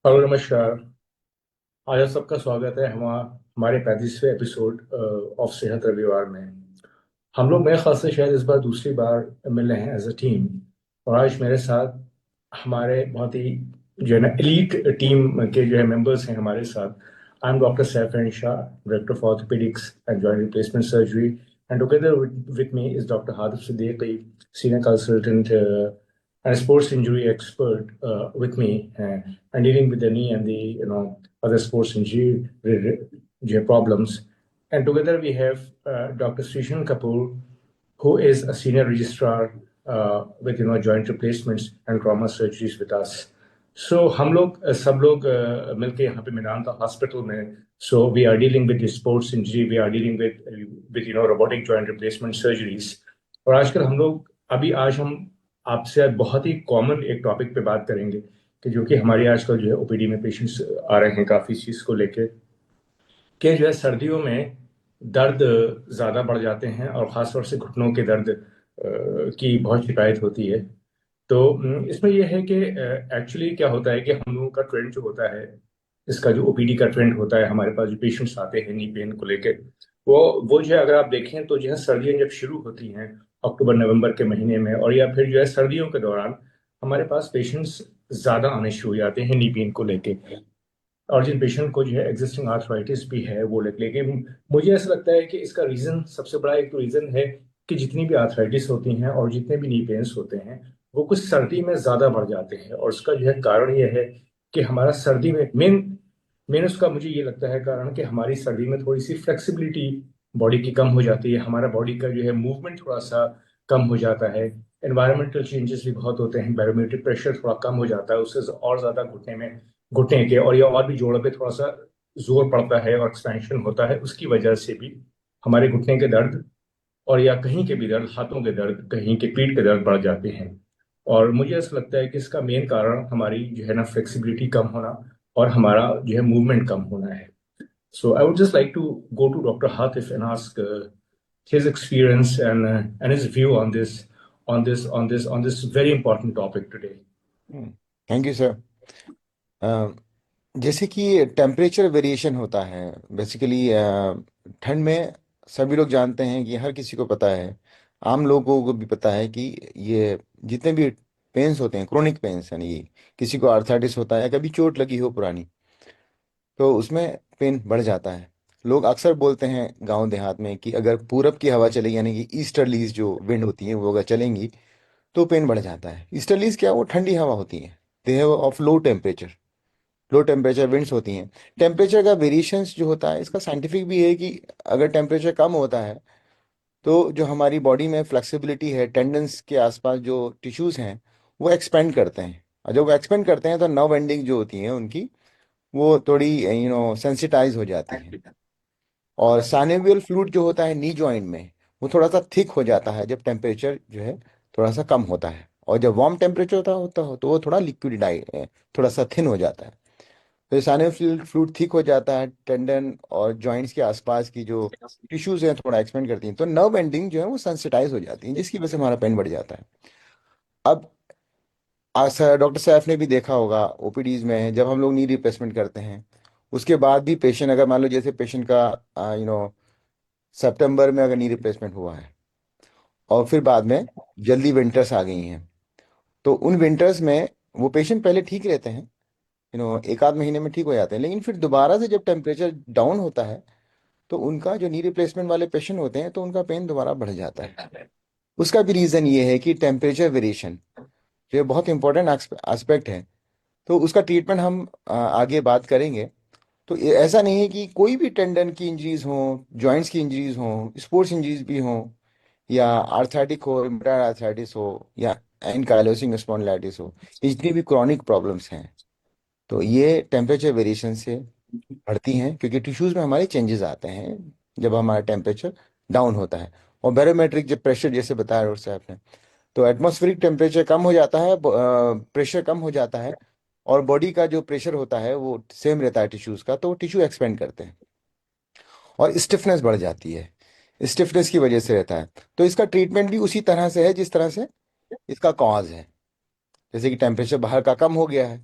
Hello, नमस्कार। आज आप सबका स्वागत है हमारे 35वें एपिसोड ऑफ सेहत रविवार में। हम लोग मेरे ख्याल से शायद इस बार दूसरी बार मिल रहे हैं एज अ टीम। और आज मेरे साथ हमारे बहुत ही जो है ना एलीट टीम के जो है मेंबर्स हैं हमारे साथ। I am doctor Saif Shah, director of orthopedics and joint replacement surgery, and together with me is doctor Hadif Siddiqui, senior consultant and sports injury expert with me, and dealing with the knee and the other sports injury problems. And together we have Dr. Srishan Kapoor, who is a senior registrar with joint replacements and trauma surgeries with us. So हम लोग सब लोग मिलके यहाँ पे Medanta hospital में, so we are dealing with the sports injury, we are dealing with robotic joint replacement surgeries. और आजकल हम लोग अभी आज हम आपसे आज बहुत ही कॉमन एक टॉपिक पे बात करेंगे कि जो कि हमारी आजकल जो है ओपीडी में पेशेंट्स आ रहे हैं काफी चीज को लेके, कि जो है सर्दियों में दर्द ज्यादा बढ़ जाते हैं और खासतौर से घुटनों के दर्द की बहुत शिकायत होती है। तो इसमें यह है कि एक्चुअली क्या होता है कि हम लोगों का ट्रेंड जो होता है, इसका जो ओपीडी का ट्रेंड होता है, हमारे पास जो पेशेंट्स आते हैं नी पेन को लेके, वो जो है अगर आप देखें तो जो है सर्दियां जब शुरू होती हैं अक्टूबर नवंबर के महीने में, और या फिर जो है सर्दियों के दौरान हमारे पास पेशेंट्स ज्यादा आने शुरू हो जाते हैं नी पेन को लेके। और जिन पेशेंट को जो है एग्जिस्टिंग आर्थराइटिस भी है वो लेकिन मुझे ऐसा लगता है कि इसका रीजन सबसे बड़ा एक तो रीजन है कि जितनी भी आर्थराइटिस होती हैं और जितने भी नी पेन्स होते हैं वो कुछ सर्दी में ज्यादा बढ़ जाते हैं। और उसका जो है कारण ये है कि हमारा सर्दी में मेन मेन उसका मुझे ये लगता है कारण कि हमारी सर्दी में थोड़ी सी फ्लेक्सिबिलिटी बॉडी की कम हो जाती है, हमारा बॉडी का जो है मूवमेंट थोड़ा सा कम हो जाता है। एनवायरमेंटल चेंजेस भी बहुत होते हैं, बैरोमीट्रिक प्रेशर थोड़ा कम हो जाता है, उससे और ज्यादा घुटने के और या और भी जोड़ों पे थोड़ा सा जोर पड़ता है और एक्सपेंशन होता है, उसकी वजह से भी हमारे घुटने के दर्द और या कहीं के भी दर्द, हाथों के दर्द, कहीं के पीठ के दर्द बढ़ जाते हैं। और मुझे ऐसा लगता है कि इसका मेन कारण हमारी जो है ना फ्लेक्सिबिलिटी कम होना और हमारा जो है मूवमेंट कम होना है। So I would just like to go to doctor Hatif and ask his experience and his view on this very important topic today. Thank you sir. जैसे कि टेम्परेचर वेरिएशन होता है बेसिकली ठंड में सभी लोग जानते हैं कि हर किसी को पता है, आम लोगों को भी पता है कि ये जितने भी पेन्स होते हैं क्रोनिक पेन्स यानी कि किसी को आर्थराइटिस होता है या कभी चोट लगी हो पुरानी तो उसमें पेन बढ़ जाता है। लोग अक्सर बोलते हैं गांव देहात में कि अगर पूरब की हवा चलेगी यानी कि ईस्टर्लीज जो विंड होती है वो अगर चलेंगी तो पेन बढ़ जाता है। ईस्टर्लीज क्या, वो ठंडी हवा होती है, they have of low temperature winds होती हैं। टेम्परेचर का वेरिएशंस जो होता है इसका साइंटिफिक भी है कि अगर टेम्परेचर कम होता है तो जो हमारी बॉडी में फ्लेक्सिबिलिटी है, टेंडन्स के आसपास जो टिश्यूज हैं वो एक्सपेंड करते हैं, और जब वो एक्सपेंड करते हैं तो नर्व एंडिंग जो होती है उनकी वो थोड़ी सेंसिटाइज हो जाती है। और साइनोवियल फ्लूइड जो होता है नी जॉइंट में वो थोड़ा सा थिक हो जाता है जब टेम्परेचर जो है थोड़ा सा कम होता है, और जब वार्म टेम्परेचर होता हो तो वो थोड़ा लिक्विड थोड़ा सा थिन हो जाता है। तो साइनोवियल फ्लूइड थिक हो जाता है, टेंडन और जॉइंट्स के आसपास की जो टिश्यूज हैं थोड़ा एक्सपेंड करती हैं, तो नर्व एंडिंग जो है वो सेंसिटाइज हो जाती है जिसकी वजह से हमारा पेन बढ़ जाता है। अब डॉक्टर सैफ ने भी देखा होगा ओपीडीज में जब हम लोग नी रिप्लेसमेंट करते हैं उसके बाद भी पेशेंट, अगर मान लो जैसे पेशेंट का सितंबर में अगर नी रिप्लेसमेंट हुआ है और फिर बाद में जल्दी विंटर्स आ गई हैं, तो उन विंटर्स में वो पेशेंट पहले ठीक रहते हैं, एक आध महीने में ठीक हो जाते हैं, लेकिन फिर दोबारा से जब टेम्परेचर डाउन होता है तो उनका जो नी रिप्लेसमेंट वाले पेशेंट होते हैं तो उनका पेन दोबारा बढ़ जाता है। उसका भी रीज़न ये है कि टेम्परेचर वेरिएशन जो है बहुत इंपॉर्टेंट एस्पेक्ट है। तो उसका ट्रीटमेंट हम आगे बात करेंगे। तो ऐसा नहीं है कि कोई भी टेंडन की इंजरीज हो, जॉइंट्स की इंजरीज हो, स्पोर्ट्स इंजरीज भी हो, या आर्थराइटिक हो, रुमेटॉइड आर्थराइटिस हो, या एनकाइलोसिंग स्पॉन्डिलाइटिस हो, ये जितनी भी क्रॉनिक प्रॉब्लम्स हैं तो ये टेम्परेचर वेरिएशन से बढ़ती हैं क्योंककि टिश्यूज में हमारे चेंजेस आते हैं जब हमारा टेम्परेचर डाउन होता है। और बैरोमेट्रिक जब प्रेशर जैसे बताया डॉक्टर साहब ने, तो एटमॉस्फेरिक टेम्परेचर कम हो जाता है, प्रेशर कम हो जाता है, और बॉडी का जो प्रेशर होता है वो सेम रहता है टिश्यूज का, तो टिश्यू एक्सपेंड करते हैं और स्टिफनेस बढ़ जाती है, स्टिफनेस की वजह से रहता है। तो इसका ट्रीटमेंट भी उसी तरह से है जिस तरह से इसका कॉज है। जैसे कि टेम्परेचर बाहर का कम हो गया है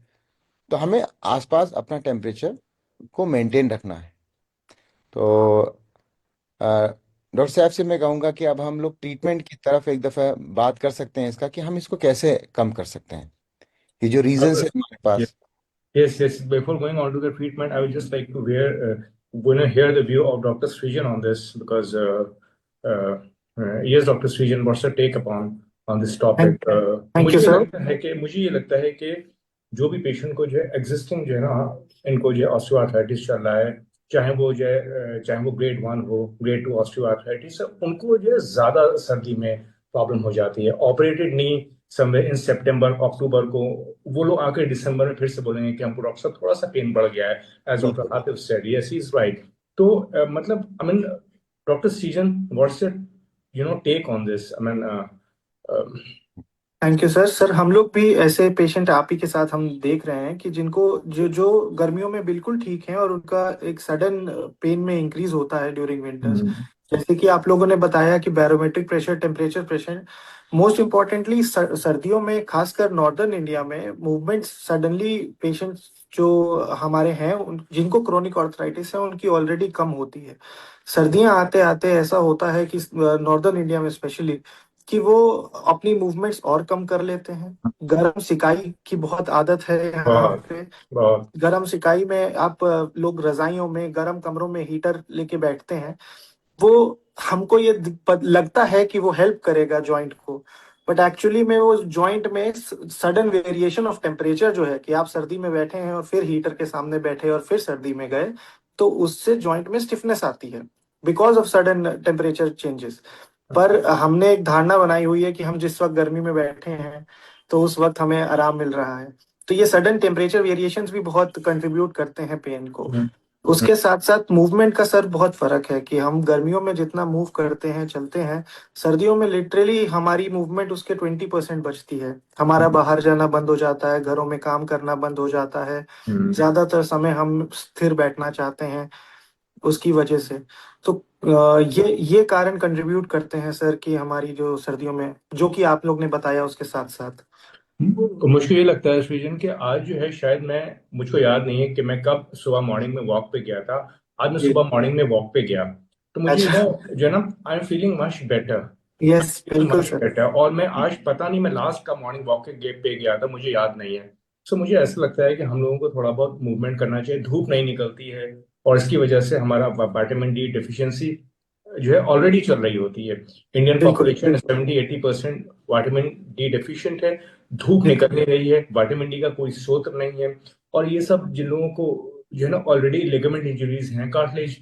तो हमें आसपास अपना टेम्परेचर को मेंटेन रखना है। तो डॉक्टर साहब से मैं कहूँगा कि अब हम लोग ट्रीटमेंट की तरफ एक दफ़ा बात कर सकते हैं इसका, कि हम इसको कैसे कम कर सकते हैं, ये जो रीजंस है हमारे अब पास। yes, yes. Before going on to the treatment, I would just like to hear the view of Dr. Srijan on this because uh, yes, Dr. Srijan, what's your take upon this thank topic? Thank you sir. मुझे ये लगता है कि जो भी patient को जो है एग्जिस्टिंग जो है ना, इनको जो है ऑस्टियोआर्थराइटिस चल रहा है, चाहे वो ग्रेड 1 हो, ग्रेड 2 ऑस्टियोआर्थराइटिस है, उनको जो है ज्यादा सर्दी में प्रॉब्लम हो जाती है। ऑपरेटेड नी समवेयर इन सितंबर अक्टूबर को, वो लोग आके दिसंबर में फिर से बोलेंगे कि हमको डॉक्टर साहब थोड़ा सा पेन बढ़ गया है, एज डॉक्टर बिल्कुल। Hatif said, yes he is right. तो मतलब I mean doctor Srijan, what's your take on this? I mean thank you sir. Sir हम लोग भी ऐसे पेशेंट आप ही के साथ हम देख रहे हैं कि जिनको जो जो गर्मियों में बिल्कुल ठीक हैं और उनका एक सडन पेन में इंक्रीज होता है ड्यूरिंग विंटर्स। जैसे कि आप लोगों ने बताया कि barometric pressure, temperature pressure, most importantly सर्दियों में खासकर नॉर्दर्न इंडिया में मूवमेंट सडनली पेशेंट्स जो हमारे हैं जिनको क्रोनिक ऑर्थराइटिस है उनकी ऑलरेडी कम होती है। सर्दियां आते आते ऐसा होता है कि नॉर्दर्न इंडिया में स्पेशली कि वो अपनी मूवमेंट्स और कम कर लेते हैं। गर्म सिकाई की बहुत आदत है यहाँ बहुत पे। बहुत गर्म सिकाई में आप लोग रजाइयों में गर्म कमरों में हीटर लेके बैठते हैं। वो हमको ये लगता है कि वो हेल्प करेगा जॉइंट को, बट एक्चुअली में वो जॉइंट में सडन वेरिएशन ऑफ टेम्परेचर जो है कि आप सर्दी में बैठे हैं और फिर हीटर के सामने बैठे और फिर सर्दी में गए, तो उससे जॉइंट में स्टिफनेस आती है because of sudden temperature changes. पर हमने एक धारणा बनाई हुई है कि हम जिस वक्त गर्मी में बैठे हैं तो उस वक्त हमें आराम मिल रहा है। तो ये सडन टेम्परेचर वेरिएशंस भी बहुत कंट्रीब्यूट करते हैं पेन को। उसके साथ साथ मूवमेंट का सर बहुत फर्क है कि हम गर्मियों में जितना मूव करते हैं चलते हैं, सर्दियों में लिटरली हमारी मूवमेंट उसके 20% बचती है। हमारा बाहर जाना बंद हो जाता है, घरों में काम करना बंद हो जाता है, ज्यादातर समय हम स्थिर बैठना चाहते हैं उसकी वजह से। तो ये कारण कंट्रीब्यूट करते हैं सर कि हमारी जो सर्दियों में जो कि आप लोग ने बताया उसके साथ साथ। तो मुझको ये लगता है सृजन कि आज जो है शायद मैं, मुझको याद नहीं है कि मैं कब सुबह मॉर्निंग में वॉक पे गया था। आज मैं जी। सुबह मॉर्निंग में वॉक पे गया, तो मुझे अच्छा। जो है ना, I am feeling much better, yes बिल्कुल मच सर। बेटर। और मैं आज पता नहीं मैं लास्ट का मॉर्निंग वॉक के गेट पे गया था, मुझे याद नहीं है। सो मुझे ऐसा लगता है कि हम लोगों को थोड़ा बहुत मूवमेंट करना चाहिए, धूप नहीं निकलती है और इसकी वजह से हमारा विटामिन डी डिफिशियंसी जो है ऑलरेडी चल रही होती है। इंडियन बिल्कुल। पॉपुलेशन 70-80% विटामिन डी डिफिशिएंट है। धूप निकल नहीं रही है, विटामिन डी का कोई स्रोत नहीं है। और ये सब जिन लोगों को जो है ना ऑलरेडी लिगामेंट इंजरीज हैं, कार्टिलेज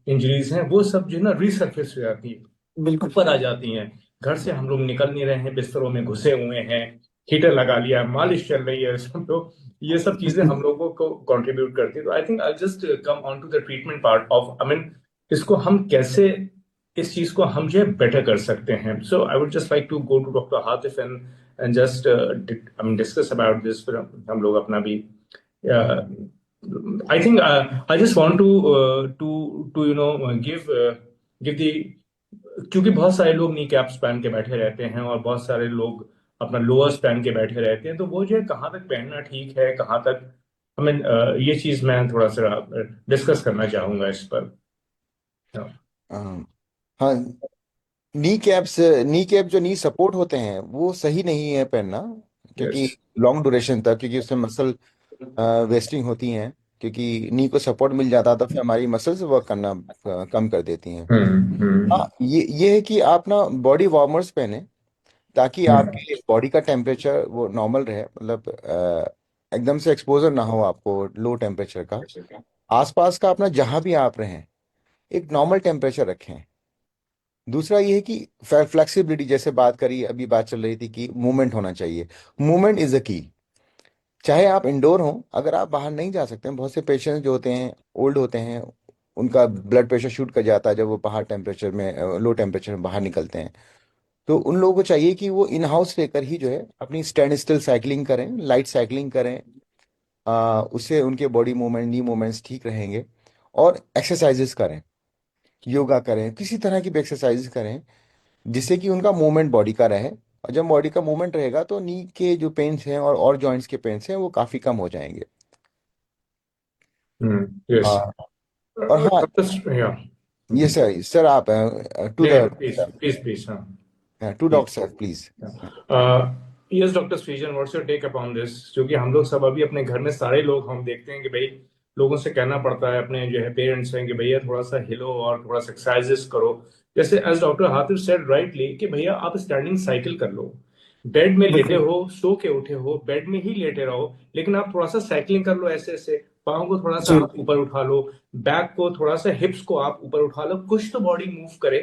इंजरीज हैं, वो सब जो है ना रिसर्फेस हो जाती है, बिल्कुल। ऊपर आ जाती हैं। घर से हम लोग निकल नहीं रहे हैं, बिस्तरों में घुसे हुए हैं, हीटर लगा लिया, मालिश चल रही है सब। तो ये सब चीजें हम लोगों को कंट्रीब्यूट करती है। तो I think I just come on to the treatment part of, I mean इसको हम कैसे, इस चीज को हम जो है बेटर कर सकते हैं। So I would just like to go to doctor Hatif and just I mean discuss about this, फिर हम लोग अपना भी I think I just want to give the, क्योंकि बहुत सारे लोग नी कैप्स पहन के बैठे रहते हैं और बहुत सारे लोग अपना लोअर्स पहन के बैठे रहते हैं, तो वो जो है कहाँ तक पहनना ठीक है, कहाँ तक हमें ये चीज मैं थोड़ा सा डिस्कस करना चाहूंगा इस पर। हाँ, नी कैप जो नी सपोर्ट होते हैं वो सही नहीं है पहनना, यस। क्योंकि लॉन्ग ड्यूरेशन तक, क्योंकि उससे मसल वेस्टिंग होती हैं। क्योंकि नी को सपोर्ट मिल जाता है तो फिर हमारी मसल्स वर्क करना कम कर देती हैं। हाँ, हम्म। ये है कि आप ना बॉडी वार्मर्स पहने, ताकि हम्म। आपके बॉडी का टेम्परेचर वो नॉर्मल रहे, मतलब एकदम से एक्सपोजर ना हो आपको लो टेम्परेचर का। आसपास का अपना जहां भी आप रहें एक नॉर्मल टेम्परेचर रखें। दूसरा ये है कि फ्लेक्सिबिलिटी, जैसे बात करी, अभी बात चल रही थी कि मूवमेंट होना चाहिए। मूवमेंट इज अ की। चाहे आप इंडोर हो, अगर आप बाहर नहीं जा सकते हैं, बहुत से पेशेंट्स जो होते हैं ओल्ड होते हैं, उनका ब्लड प्रेशर शूट कर जाता है जब वो बाहर टेम्परेचर में, लो टेम्परेचर में बाहर निकलते हैं। तो उन लोगों को चाहिए कि वो इन हाउस लेकर ही जो है अपनी स्टैंड स्टिल साइकिलिंग करें, लाइट साइकिलिंग करें। उससे उनके बॉडी मूवमेंट, नी मूवमेंट्स ठीक रहेंगे। और एक्सरसाइजेस करें, योगा करें, किसी तरह की भी एक्सरसाइजेस करें, जिससे कि उनका मूवमेंट बॉडी का रहे। और जब बॉडी का मूवमेंट रहेगा तो नी के जो पेन्स हैं और जॉइंट्स के पेन्स हैं वो काफ़ी कम हो जाएंगे। यस। हाँ। और हाँ, डॉक्टर या ये सर सर आप टू नहीं, द प्लीज प्लीज प्लीज, हाँ टू प्लीज। Doctor sir please. Yes doctor Srijan, what's your take upon this? क्योंकि हम लोग सब अभी अपने घर में सारे लोग हम देखते हैं कि भाई लोगों से कहना पड़ता है, अपने जो है पेरेंट्स हैं कि भैया थोड़ा सा हिलो और थोड़ा सा एक्सरसाइजेस करो। जैसे as doctor Hatif said rightly कि भैया आप स्टैंडिंग साइकिल कर लो। बेड में लेटे बिल्कुल हो, सो के उठे हो, बेड में ही लेटे रहो, लेकिन आप थोड़ा सा साइकिलिंग कर लो, ऐसे ऐसे पाँव को थोड़ा सा जी। आप ऊपर उठा लो, बैक को थोड़ा सा, हिप्स को आप ऊपर उठा लो, कुछ तो बॉडी मूव करे।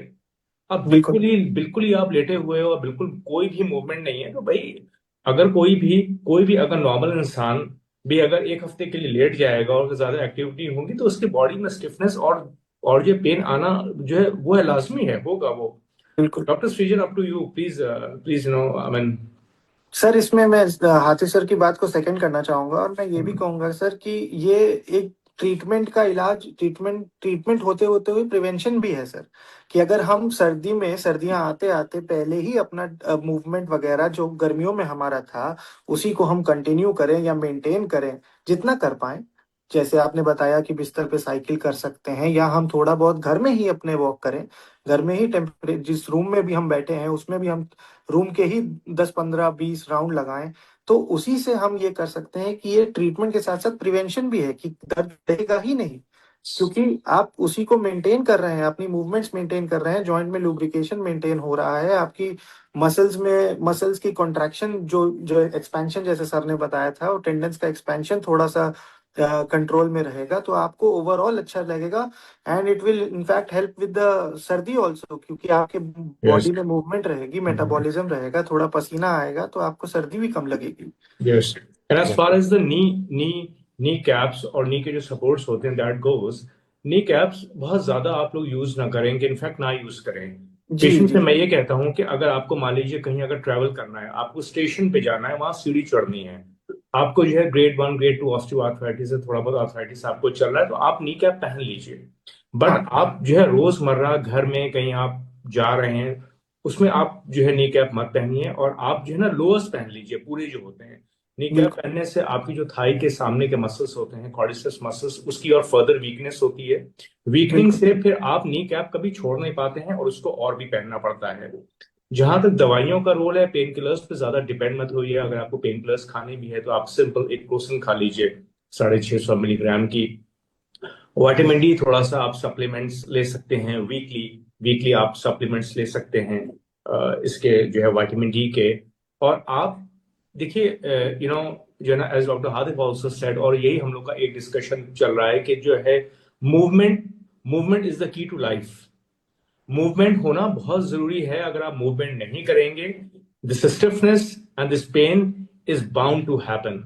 अब बिल्कुल बिल्कुल ही आप लेटे हुए हो और बिल्कुल कोई भी मूवमेंट नहीं है, तो भाई अगर कोई भी अगर नॉर्मल इंसान भी अगर एक हफ्ते के लिए लेट जाएगा और ज्यादा एक्टिविटी होगी तो उसके बॉडी में स्टिफनेस और जो पेन आना जो है वो है, लाजमी है, होगा वो। बिल्कुल। Doctor Srijan, up to you, please please I mean. Sir इसमें मैं हाथी सर की बात को सेकंड करना चाहूंगा, और मैं ये भी कहूंगा सर कि ये एक ट्रीटमेंट का इलाज, ट्रीटमेंट ट्रीटमेंट होते होते हुए प्रिवेंशन भी है सर। कि अगर हम सर्दी में, सर्दियां आते आते पहले ही अपना मूवमेंट वगैरह जो गर्मियों में हमारा था उसी को हम कंटिन्यू करें या मेंटेन करें जितना कर पाए। जैसे आपने बताया कि बिस्तर पे साइकिल कर सकते हैं, या हम थोड़ा बहुत घर में ही अपने वॉक करें। घर में ही टेम्परे जिस रूम में भी हम बैठे हैं उसमें भी हम रूम के ही 10 15 20 राउंड लगाएं। तो उसी से हम ये कर सकते हैं कि ये ट्रीटमेंट के साथ साथ प्रिवेंशन भी है कि दर्द रहेगा ही नहीं। क्योंकि आप उसी को मेंटेन कर रहे हैं, अपनी मूवमेंट्स मेंटेन कर रहे हैं, जॉइंट में लुब्रिकेशन मेंटेन हो रहा है, आपकी मसल्स की कॉन्ट्रैक्शन जो जो एक्सपेंशन जैसे सर ने बताया था, और टेंडेंस का एक्सपेंशन थोड़ा सा कंट्रोल में रहेगा, तो आपको ओवरऑल अच्छा लगेगा। And it will in fact help with the सर्दी ऑल्सो, क्योंकि आपके यस। बॉडी में मूवमेंट रहेगी, मेटाबॉलिज्म रहेगा, थोड़ा पसीना आएगा, तो आपको सर्दी भी कम लगेगी। Yes. And as yes far as the knee knee caps और नी के जो सपोर्ट्स होते हैं, दैट गोज, नी कैप्स बहुत ज्यादा आप लोग यूज ना करें, कि इनफैक्ट ना यूज करें। जी पेशेंट जी। से मैं ये कहता हूं कि अगर आपको मान लीजिए कहीं अगर ट्रैवल करना है, आपको स्टेशन पे जाना है, वहां सीढ़ी चढ़नी है, आपको जो है ग्रेड 1 ग्रेड 2 ऑस्टियोआर्थराइटिस है, थोड़ा बहुत आर्थराइटिस आपको चल रहा है, तो आप नी कैप पहन लीजिए। बट हाँ आप जो है रोजमर्रा घर में कहीं आप जा रहे हैं, उसमें आप जो है नी कैप मत पहनिए, और आप जो है ना लोअर्स पहन लीजिए पूरे जो होते हैं। नी कैप बिल्कुल पहनने से आपकी जो थाई के सामने के मसल्स होते हैं, क्वाड्रिसेप्स मसल्स, उसकी और फर्दर वीकनेस होती है। वीकनिंग बिल्कुल। से फिर आप नी कैप कभी छोड़ नहीं पाते हैं और उसको और भी पहनना पड़ता है। जहां तक दवाइयों का रोल है, पेन किलर्स पे ज्यादा डिपेंड मत होइए। अगर आपको पेन किलर्स खाने भी है तो आप सिंपल एक क्रोसिन खा लीजिए, 650 मिलीग्राम की। विटामिन डी थोड़ा सा आप सप्लीमेंट्स ले सकते हैं, वीकली वीकली आप सप्लीमेंट्स ले सकते हैं इसके जो है विटामिन डी के। और आप देखिए जो है ना, एज डॉक्टर हादिफ ऑल्सो सेड, और यही हम लोग का एक डिस्कशन चल रहा है कि जो है movement movement is the key to life. Movement होना बहुत जरूरी है। अगर आप मूवमेंट नहीं करेंगे, this stiffness and this pain is bound to happen.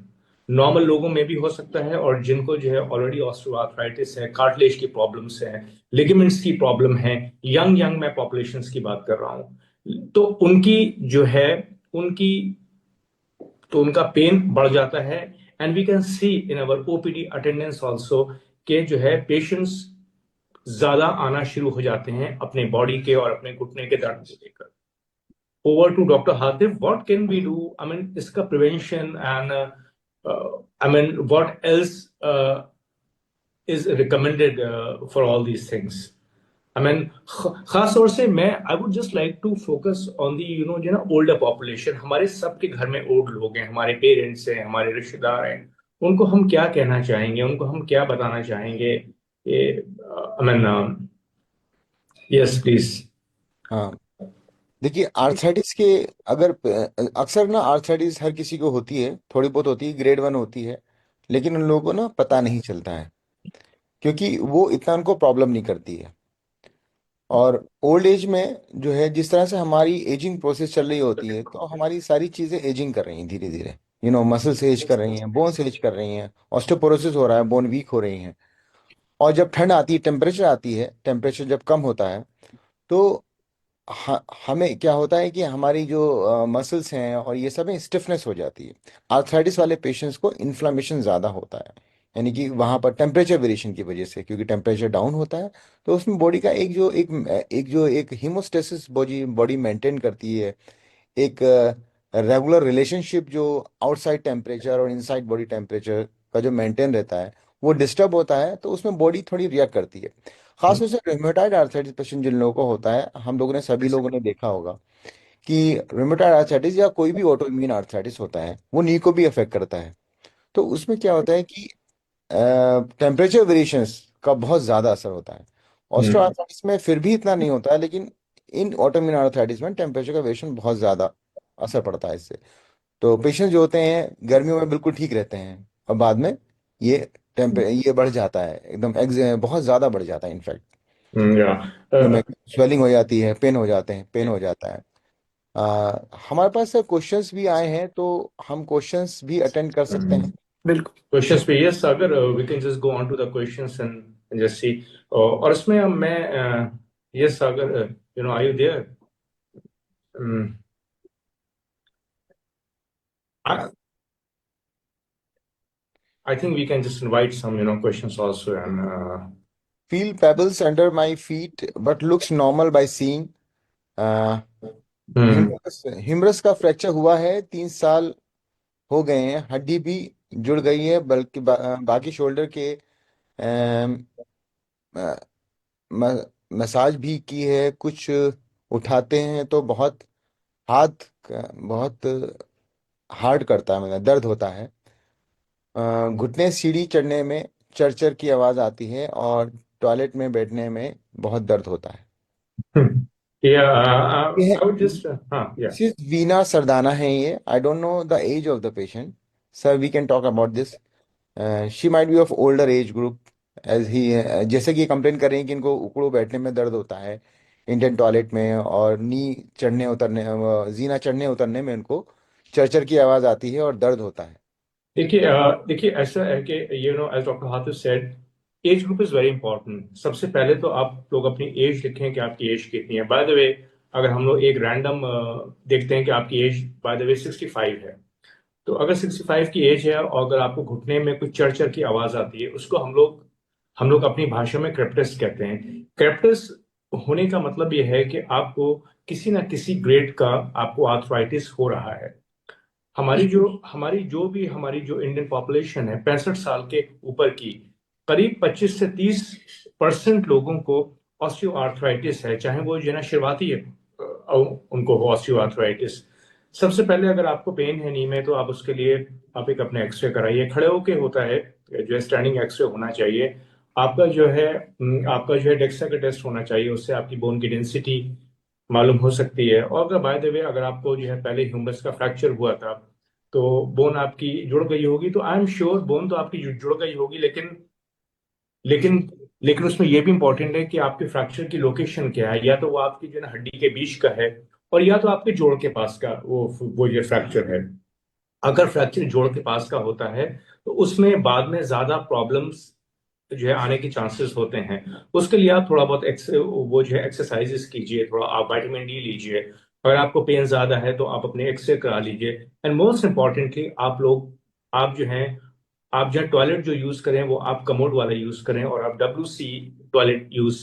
Normal लोगों में भी हो सकता है, और जिनको जो है ऑलरेडी ऑस्टियोआर्थराइटिस है, कार्टिलेज की प्रॉब्लम्स है, लिगामेंट्स की प्रॉब्लम है, यंग यंग मैं पॉपुलेशंस की बात कर रहा हूं, तो उनकी जो है उनकी तो उनका पेन बढ़ जाता है। And we can see in our OPD attendance also के जो है पेशेंट्स ज्यादा आना शुरू हो जाते हैं अपने बॉडी के और अपने घुटने के दर्द को लेकर। Over to doctor Hatif, what can we do, I mean इसका prevention and I mean what else is recommended for all these things. I mean खास तौर से मैं I would just like to focus on the जो ना older population. हमारे सबके घर में ओल्ड लोग हैं, हमारे पेरेंट्स हैं, हमारे रिश्तेदार हैं। उनको हम क्या कहना चाहेंगे, उनको हम क्या बताना चाहेंगे? I mean yes please. हाँ। देखिए आर्थराइटिस के, अगर अक्सर ना आर्थराइटिस हर किसी को होती है, थोड़ी बहुत होती है, ग्रेड 1 होती है, लेकिन उन लोगों को ना पता नहीं चलता है क्योंकि वो इतना उनको प्रॉब्लम नहीं करती है। और ओल्ड एज में जो है जिस तरह से हमारी एजिंग प्रोसेस चल रही होती है, तो हमारी सारी चीज़ें एजिंग कर रही हैं धीरे धीरे। मसल्स एज कर रही हैं, बोन्स एज कर रही हैं, ऑस्टियोपोरोसिस हो रहा है, बोन वीक हो रही हैं। और जब ठंड आती है, टेम्परेचर आती है, टेम्परेचर जब कम होता है, तो हमें क्या होता है कि हमारी जो मसल्स हैं और ये सब है, स्टिफनेस हो जाती है। आर्थराइटिस वाले पेशेंट्स को इन्फ्लामेशन ज़्यादा होता है, यानी कि वहाँ पर टेम्परेचर वेरिएशन की वजह से, क्योंकि टेम्परेचर डाउन होता है, तो उसमें बॉडी का एक जो एक हीमोस्टेसिस बॉडी बॉडी मेंटेन करती है, एक रेगुलर रिलेशनशिप जो आउटसाइड टेम्परेचर और इनसाइड बॉडी टेम्परेचर का जो मेंटेन रहता है वो डिस्टर्ब होता है, तो उसमें बॉडी थोड़ी रिएक्ट करती है। खासतौर से रेमेटॉइड आर्थराइटिस पेशेंट जिन लोगों को होता है, हम लोगों ने सभी लोगों ने देखा होगा कि रेमेटॉइड आर्थराइटिस या कोई भी ऑटो इम्यून आर्थराइटिस होता है वो नी को भी अफेक्ट करता है। तो उसमें क्या होता है कि टेम्परेचर वेरिएशंस का बहुत ज़्यादा असर होता है। ऑस्टियो हम्म आर्थराइटिस में फिर भी इतना नहीं होता है, लेकिन इन ऑटोइम्यून आर्थराइटिस में टेम्परेचर का वेरिएशन बहुत ज़्यादा असर पड़ता है इससे। तो पेशेंट जो होते हैं गर्मियों में बिल्कुल ठीक रहते हैं, और बाद में ये ये बढ़ जाता है, एकदम बहुत ज़्यादा बढ़ जाता है इनफैक्ट। या में स्वेलिंग हो जाती है, पेन हो जाते हैं, पेन हो जाता है। हमारे पास क्वेश्चंस भी आए हैं, तो हम क्वेश्चंस भी अटेंड कर सकते हैं। बिल्कुल। क्वेश्चंस पे यस, अगर we can just go on to the questions and just see. और इसमें मैं यस, अगर you know, are you there? I think we can just invite some, questions also. And feel pebbles under my feet but looks normal by seeing. hmm. Humerus का fracture हुआ है, 3 साल हो गए हैं, हड्डी भी जुड़ गई है, बल्कि बाकी शोल्डर के अम, अ, मसाज भी की है, कुछ उठाते हैं तो बहुत हाथ बहुत हार्ड करता है, मतलब दर्द होता है। घुटने सीढ़ी चढ़ने में चरचर की आवाज़ आती है, और टॉयलेट में बैठने में बहुत दर्द होता है। Yeah, ये I would है, just, yeah. सिर्फ वीना सरदाना है ये। I don't know the age of the patient, sir we can talk about this. She might be of older age group, as he जैसे कि ये कंप्लेन कर रही हैं कि इनको उकड़ो बैठने में दर्द होता है इंडियन टॉयलेट में, और नी चढ़ने उतरने जीना चढ़ने उतरने में इनको चरचर की आवाज़ आती है और दर्द होता है। देखिए ऐसा है कि as doctor Hatif said, as group is very important. सबसे पहले तो आप लोग अपनी एज लिखें कि आपकी एज कितनी है। बाय द वे, अगर हम लोग एक रैंडम देखते हैं कि आपकी एज बाय द वे 65 है, तो अगर 65 की एज है और अगर आपको घुटने में कुछ चरचर की आवाज आती है, उसको हम लोग अपनी भाषा में क्रेप्टस कहते हैं। क्रेप्टस होने का मतलब यह है कि आपको किसी ना किसी ग्रेड का आपको आर्थराइटिस हो रहा है। हमारी जो इंडियन पॉपुलेशन है 65 साल के ऊपर की, करीब 25 से 30% लोगों को ऑस्टियो आर्थराइटिस है, चाहे वो जो है ना शुरुआती उनको हो ऑस्टियो आर्थराइटिस। सबसे पहले अगर आपको पेन है नी में, तो आप उसके लिए आप एक अपने एक्सरे कराइए। खड़े होके होता है, जो है स्टैंडिंग एक्सरे होना चाहिए। आपका जो है डेक्सा का टेस्ट होना चाहिए, उससे आपकी बोन की डेंसिटी मालूम हो सकती है। और अगर बाय द वे, अगर आपको जो है पहले ह्यूमरस का फ्रैक्चर हुआ था, तो बोन आपकी जुड़ गई होगी, तो आई एम श्योर बोन तो आपकी जुड़ गई होगी, लेकिन लेकिन उसमें यह भी इंपॉर्टेंट है कि आपके फ्रैक्चर की लोकेशन क्या है। या तो वो आपकी जो है ना हड्डी के बीच का है, और या तो आपके जोड़ के पास का वो जो फ्रैक्चर है। अगर फ्रैक्चर जोड़ के पास का होता है, तो उसमें बाद में ज्यादा प्रॉब्लम्स जो है आने के चांसेस होते हैं। उसके लिए आप थोड़ा बहुत वो जो है एक्सरसाइजेस कीजिए, थोड़ा आप विटामिन डी लीजिए। अगर आपको पेन ज्यादा है, तो आप अपने एक्सरे करा लीजिए। एंड मोस्ट इंपॉर्टेंटली, आप जो हैं आप जो टॉयलेट जो यूज करें, वो आप कमोड वाला यूज करें, और आप WC टॉयलेट यूज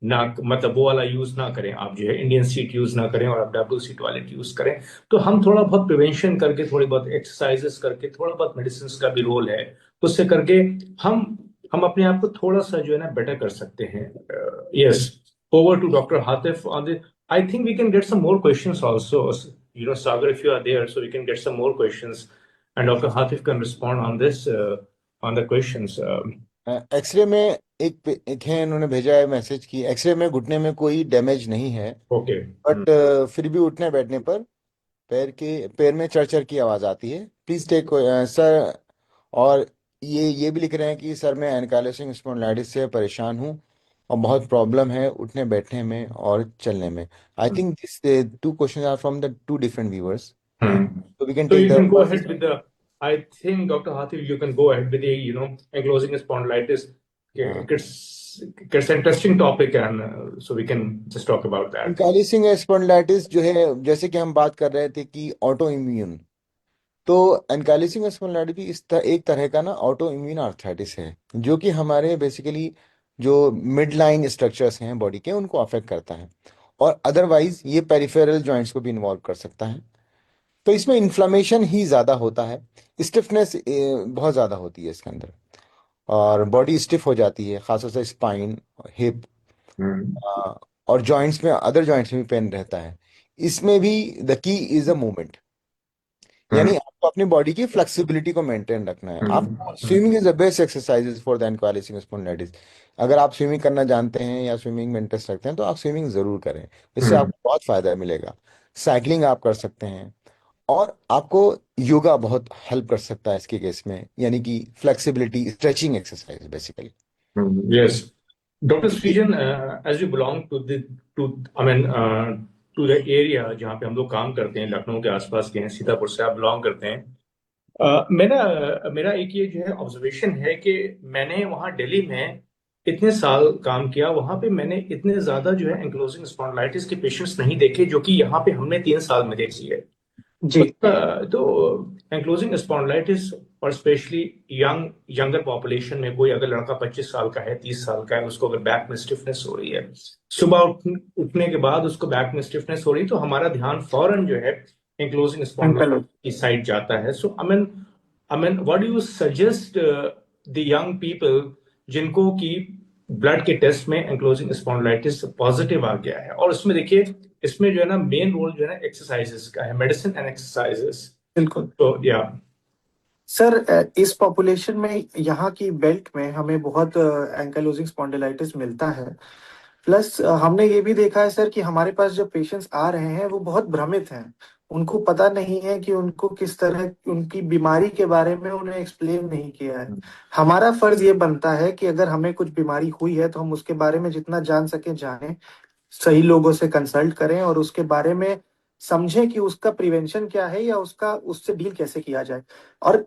ना, मतलब वो वाला यूज ना करें। आप जो है इंडियन सीट यूज ना करें, और आप WC टॉयलेट यूज करें। तो हम थोड़ा बहुत प्रिवेंशन करके, थोड़ी बहुत एक्सरसाइजेस करके, थोड़ा बहुत मेडिसिन का भी रोल है, उससे करके हम हम अपने आप को थोड़ा सा जो है ना बेटर कर सकते हैं। Yes, over to doctor Hatif on this. I think we can get some more questions also, Sagar, if you are there, so we can get some more questions and doctor Hatif can respond on this, on the questions. X ray में एक है, इन्होंने भेजा है message की x ray में घुटने में कोई डैमेज नहीं है, ओके। बट फिर भी उठने बैठने पर पैर में चरचर की आवाज़ आती है, प्लीज टेक सर। और ये भी लिख रहे हैं कि सर मैं एनकाइलोसिंग स्पॉन्डिलाइटिस से परेशान हूँ, और बहुत प्रॉब्लम है उठने बैठने में और चलने में। I think this two question are from the two different viewers, Hmm. so we can So take you the can go first. ahead with the, I think, Dr. Hatif, you can go ahead with the, ankylosing spondylitis. हाँ, It's an interesting topic, and so we can just talk about that. Ankylosing spondylitis जो है, जैसे कि हम बात कर रहे थे कि ऑटो इम्यून, तो एनकाइलोसिंग स्पॉन्डिलाइटिस एक तरह का ना ऑटो इम्यून आर्थराइटिस है, जो कि हमारे बेसिकली जो मिड लाइन स्ट्रक्चर्स हैं बॉडी के उनको अफेक्ट करता है। और अदरवाइज ये पेरिफेरल जॉइंट्स को भी इन्वॉल्व कर सकता है। तो इसमें इन्फ्लामेशन ही ज़्यादा होता है, स्टिफनेस बहुत ज़्यादा होती है इसके अंदर, और बॉडी स्टिफ हो जाती है, खासतौर से स्पाइन, हिप, हम्म और जॉइंट्स में, अदर जॉइंट्स में भी पेन रहता है। इसमें भी the key is a movement, हम्म यानी आपको अपनी बॉडी की फ्लेक्सिबिलिटी को मेंटेन रखना है। आप hmm swimming is the best exercises for the ankylosing spondylitis. अगर आप स्विमिंग करना जानते हैं या स्विमिंग में इंटरेस्ट रखते हैं तो आप स्विमिंग जरूर करें, इससे हम्म आपको बहुत फायदा मिलेगा। साइकिलिंग आप कर सकते हैं, और आपको योगा बहुत हेल्प कर सकता है इसके केस में, यानी कि flexibility stretching exercise basically. Yes. Dr. Srijan, as you belong to to the area जहाँ पे हम लोग काम करते हैं, लखनऊ के आसपास के हैं, सीतापुर से आप बिलोंग करते हैं। मेरा मेरा एक ये जो है ऑब्जर्वेशन है कि मैंने वहाँ दिल्ली में इतने साल काम किया, वहाँ पे मैंने इतने ज्यादा जो है एंक्लोजिंग स्पॉन्डिलाइटिस के पेशेंट्स नहीं देखे जो कि यहाँ पे हमने 3 साल में देखी है। जी। तो एंक्लोजिंग स्पॉन्डिलाइटिस और स्पेशली यंगर पॉपुलेशन में, कोई अगर लड़का 25 साल का है, 30 साल का है, उसको अगर बैक में स्टिफनेस हो रही है, सुबह उठने के बाद उसको बैक में स्टिफनेस हो रही है, तो हमारा ध्यान फौरन जो है एंक्लोजिंग अंकल। स्पॉन्डिलाइटिस की साइड जाता है। So I mean what do you suggest the young people जिनको की ब्लड के टेस्ट में एंक्लोजिंग स्पॉन्डिलाइटिस पॉजिटिव आ गया है? और उसमें देखिए, इसमें जो है ना मेन रोल जो है ना एक्सरसाइजेस का है, मेडिसिन एंड एक्सरसाइजेस। बिल्कुल तो या सर, इस पॉपुलेशन में यहाँ की बेल्ट में हमें बहुत एंकाइलोजिंग स्पॉन्डिलाइटिस मिलता है। प्लस हमने ये भी देखा है सर कि हमारे पास जो पेशेंट्स आ रहे हैं वो बहुत भ्रमित हैं। उनको पता नहीं है कि उनको किस तरह उनकी बीमारी के बारे में उन्हें एक्सप्लेन नहीं किया है। हमारा फर्ज ये बनता है कि अगर हमें कुछ बीमारी हुई है तो हम उसके बारे में जितना जान सके जानें, सही लोगों से कंसल्ट करें और उसके बारे में समझें कि उसका प्रिवेंशन क्या है या उसका उससे डील कैसे किया जाए। और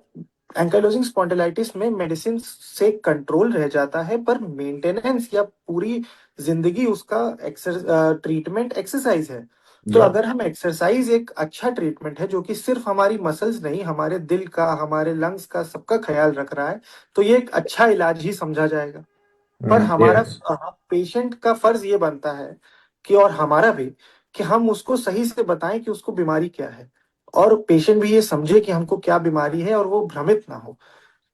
एंकाइलोजिंग स्पॉन्डिलाइटिस में मेडिसिन से कंट्रोल रह जाता है, पर मेंटेनेंस या पूरी जिंदगी उसका ट्रीटमेंट एक्सरसाइज है। तो या अगर हम एक्सरसाइज एक अच्छा ट्रीटमेंट है जो कि सिर्फ हमारी मसल्स नहीं, हमारे दिल का, हमारे लंग्स का, सबका ख्याल रख रहा है, तो ये एक अच्छा इलाज ही समझा जाएगा। पर हमारा यस पेशेंट का फर्ज ये बनता है कि, और हमारा भी, कि हम उसको सही से बताएं कि उसको बीमारी क्या है, और पेशेंट भी ये समझे कि हमको क्या बीमारी है और वो भ्रमित ना हो।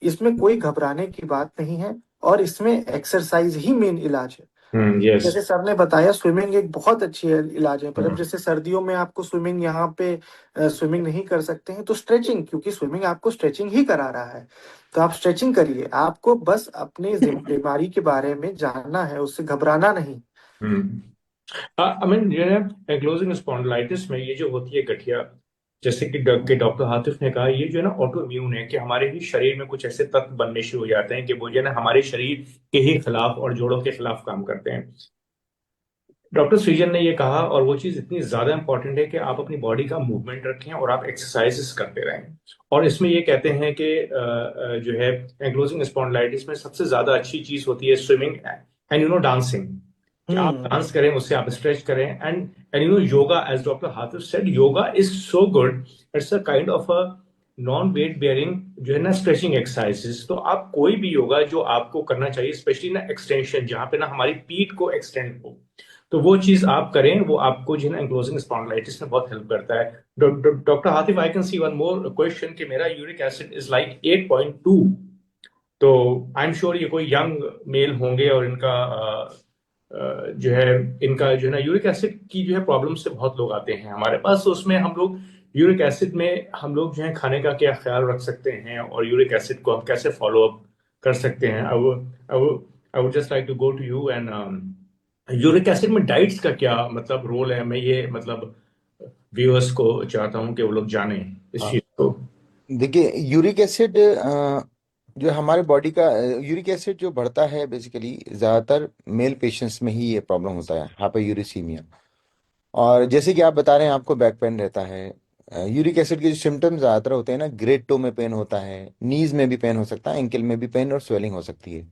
इसमें कोई घबराने की बात नहीं है, और इसमें एक्सरसाइज ही मेन इलाज है। यस जैसे सर ने बताया, स्विमिंग एक बहुत अच्छी इलाज है, पर अब जैसे सर्दियों में आपको स्विमिंग यहाँ पे स्विमिंग नहीं कर सकते हैं तो स्ट्रेचिंग, क्योंकि स्विमिंग आपको स्ट्रेचिंग ही करा रहा है, तो आप स्ट्रेचिंग करिए। आपको बस अपने बीमारी के बारे में जानना है, उससे घबराना नहीं। आई मीन जो है एंक्लोजिंग स्पॉन्डिलाइटिस में ये जो होती है गठिया, जैसे कि डॉक्टर हातिफ ने कहा, ये जो है ना ऑटो इम्यून है, कि हमारे ही शरीर में कुछ ऐसे तत्व बनने शुरू हो जाते हैं कि वो जो है ना हमारे शरीर के ही खिलाफ और जोड़ों के खिलाफ काम करते हैं। डॉक्टर सृजन ने ये कहा, और वो चीज इतनी ज्यादा इंपॉर्टेंट है, कि आप अपनी बॉडी का मूवमेंट रखें और आप एक्सरसाइजेस करते रहें। और इसमें ये कहते हैं कि जो है एंक्लोजिंग स्पॉन्डिलाइटिस में सबसे ज्यादा अच्छी चीज होती है स्विमिंग एंड डांसिंग, कि आप हम्म। डांस करें, उससे आप स्ट्रेच करें, and yoga, as doctor Hatif said, yoga is so good, it's a kind of a non weight bearing जो है ना स्ट्रेचिंग एक्सरसाइजेस। तो आप कोई भी योगा जो आपको करना चाहिए, स्पेशली ना एक्सटेंशन, जहां पे ना हमारी पीठ को एक्सटेंड हो, तो वो चीज आप करें, वो आपको जो है ना एंक्लोजिंग स्पॉन्डिलाइटिस में बहुत हेल्प करता है। Doctor Hatif, I can see one more question, कि मेरा यूरिक एसिड इज लाइक 8.2। तो आई एम श्योर ये कोई यंग मेल होंगे, और इनका जो है इनका जो है ना यूरिक एसिड की जो है प्रॉब्लम से बहुत लोग आते हैं हमारे पास। तो उसमें हम लोग यूरिक एसिड में हम लोग जो है खाने का क्या ख्याल रख सकते हैं, और यूरिक एसिड को हम कैसे फॉलो अप कर सकते हैं? I would just like to go to you, and uric acid में डाइट्स का क्या मतलब रोल है? मैं ये मतलब व्यूअर्स को चाहता हूं कि वो लोग जाने इस चीज को। देखिए, यूरिक एसिड जो हमारे बॉडी का, यूरिक एसिड जो बढ़ता है बेसिकली ज़्यादातर मेल पेशेंट्स में ही ये प्रॉब्लम होता है, हाइपरयूरिसीमिया। और जैसे कि आप बता रहे हैं आपको बैक पेन रहता है, यूरिक एसिड के जो सिम्टम्स ज़्यादातर होते हैं ना, ग्रेड 2 में पेन होता है, नीज में भी पेन हो सकता है, एंकल में भी पेन और स्वेलिंग हो सकती है,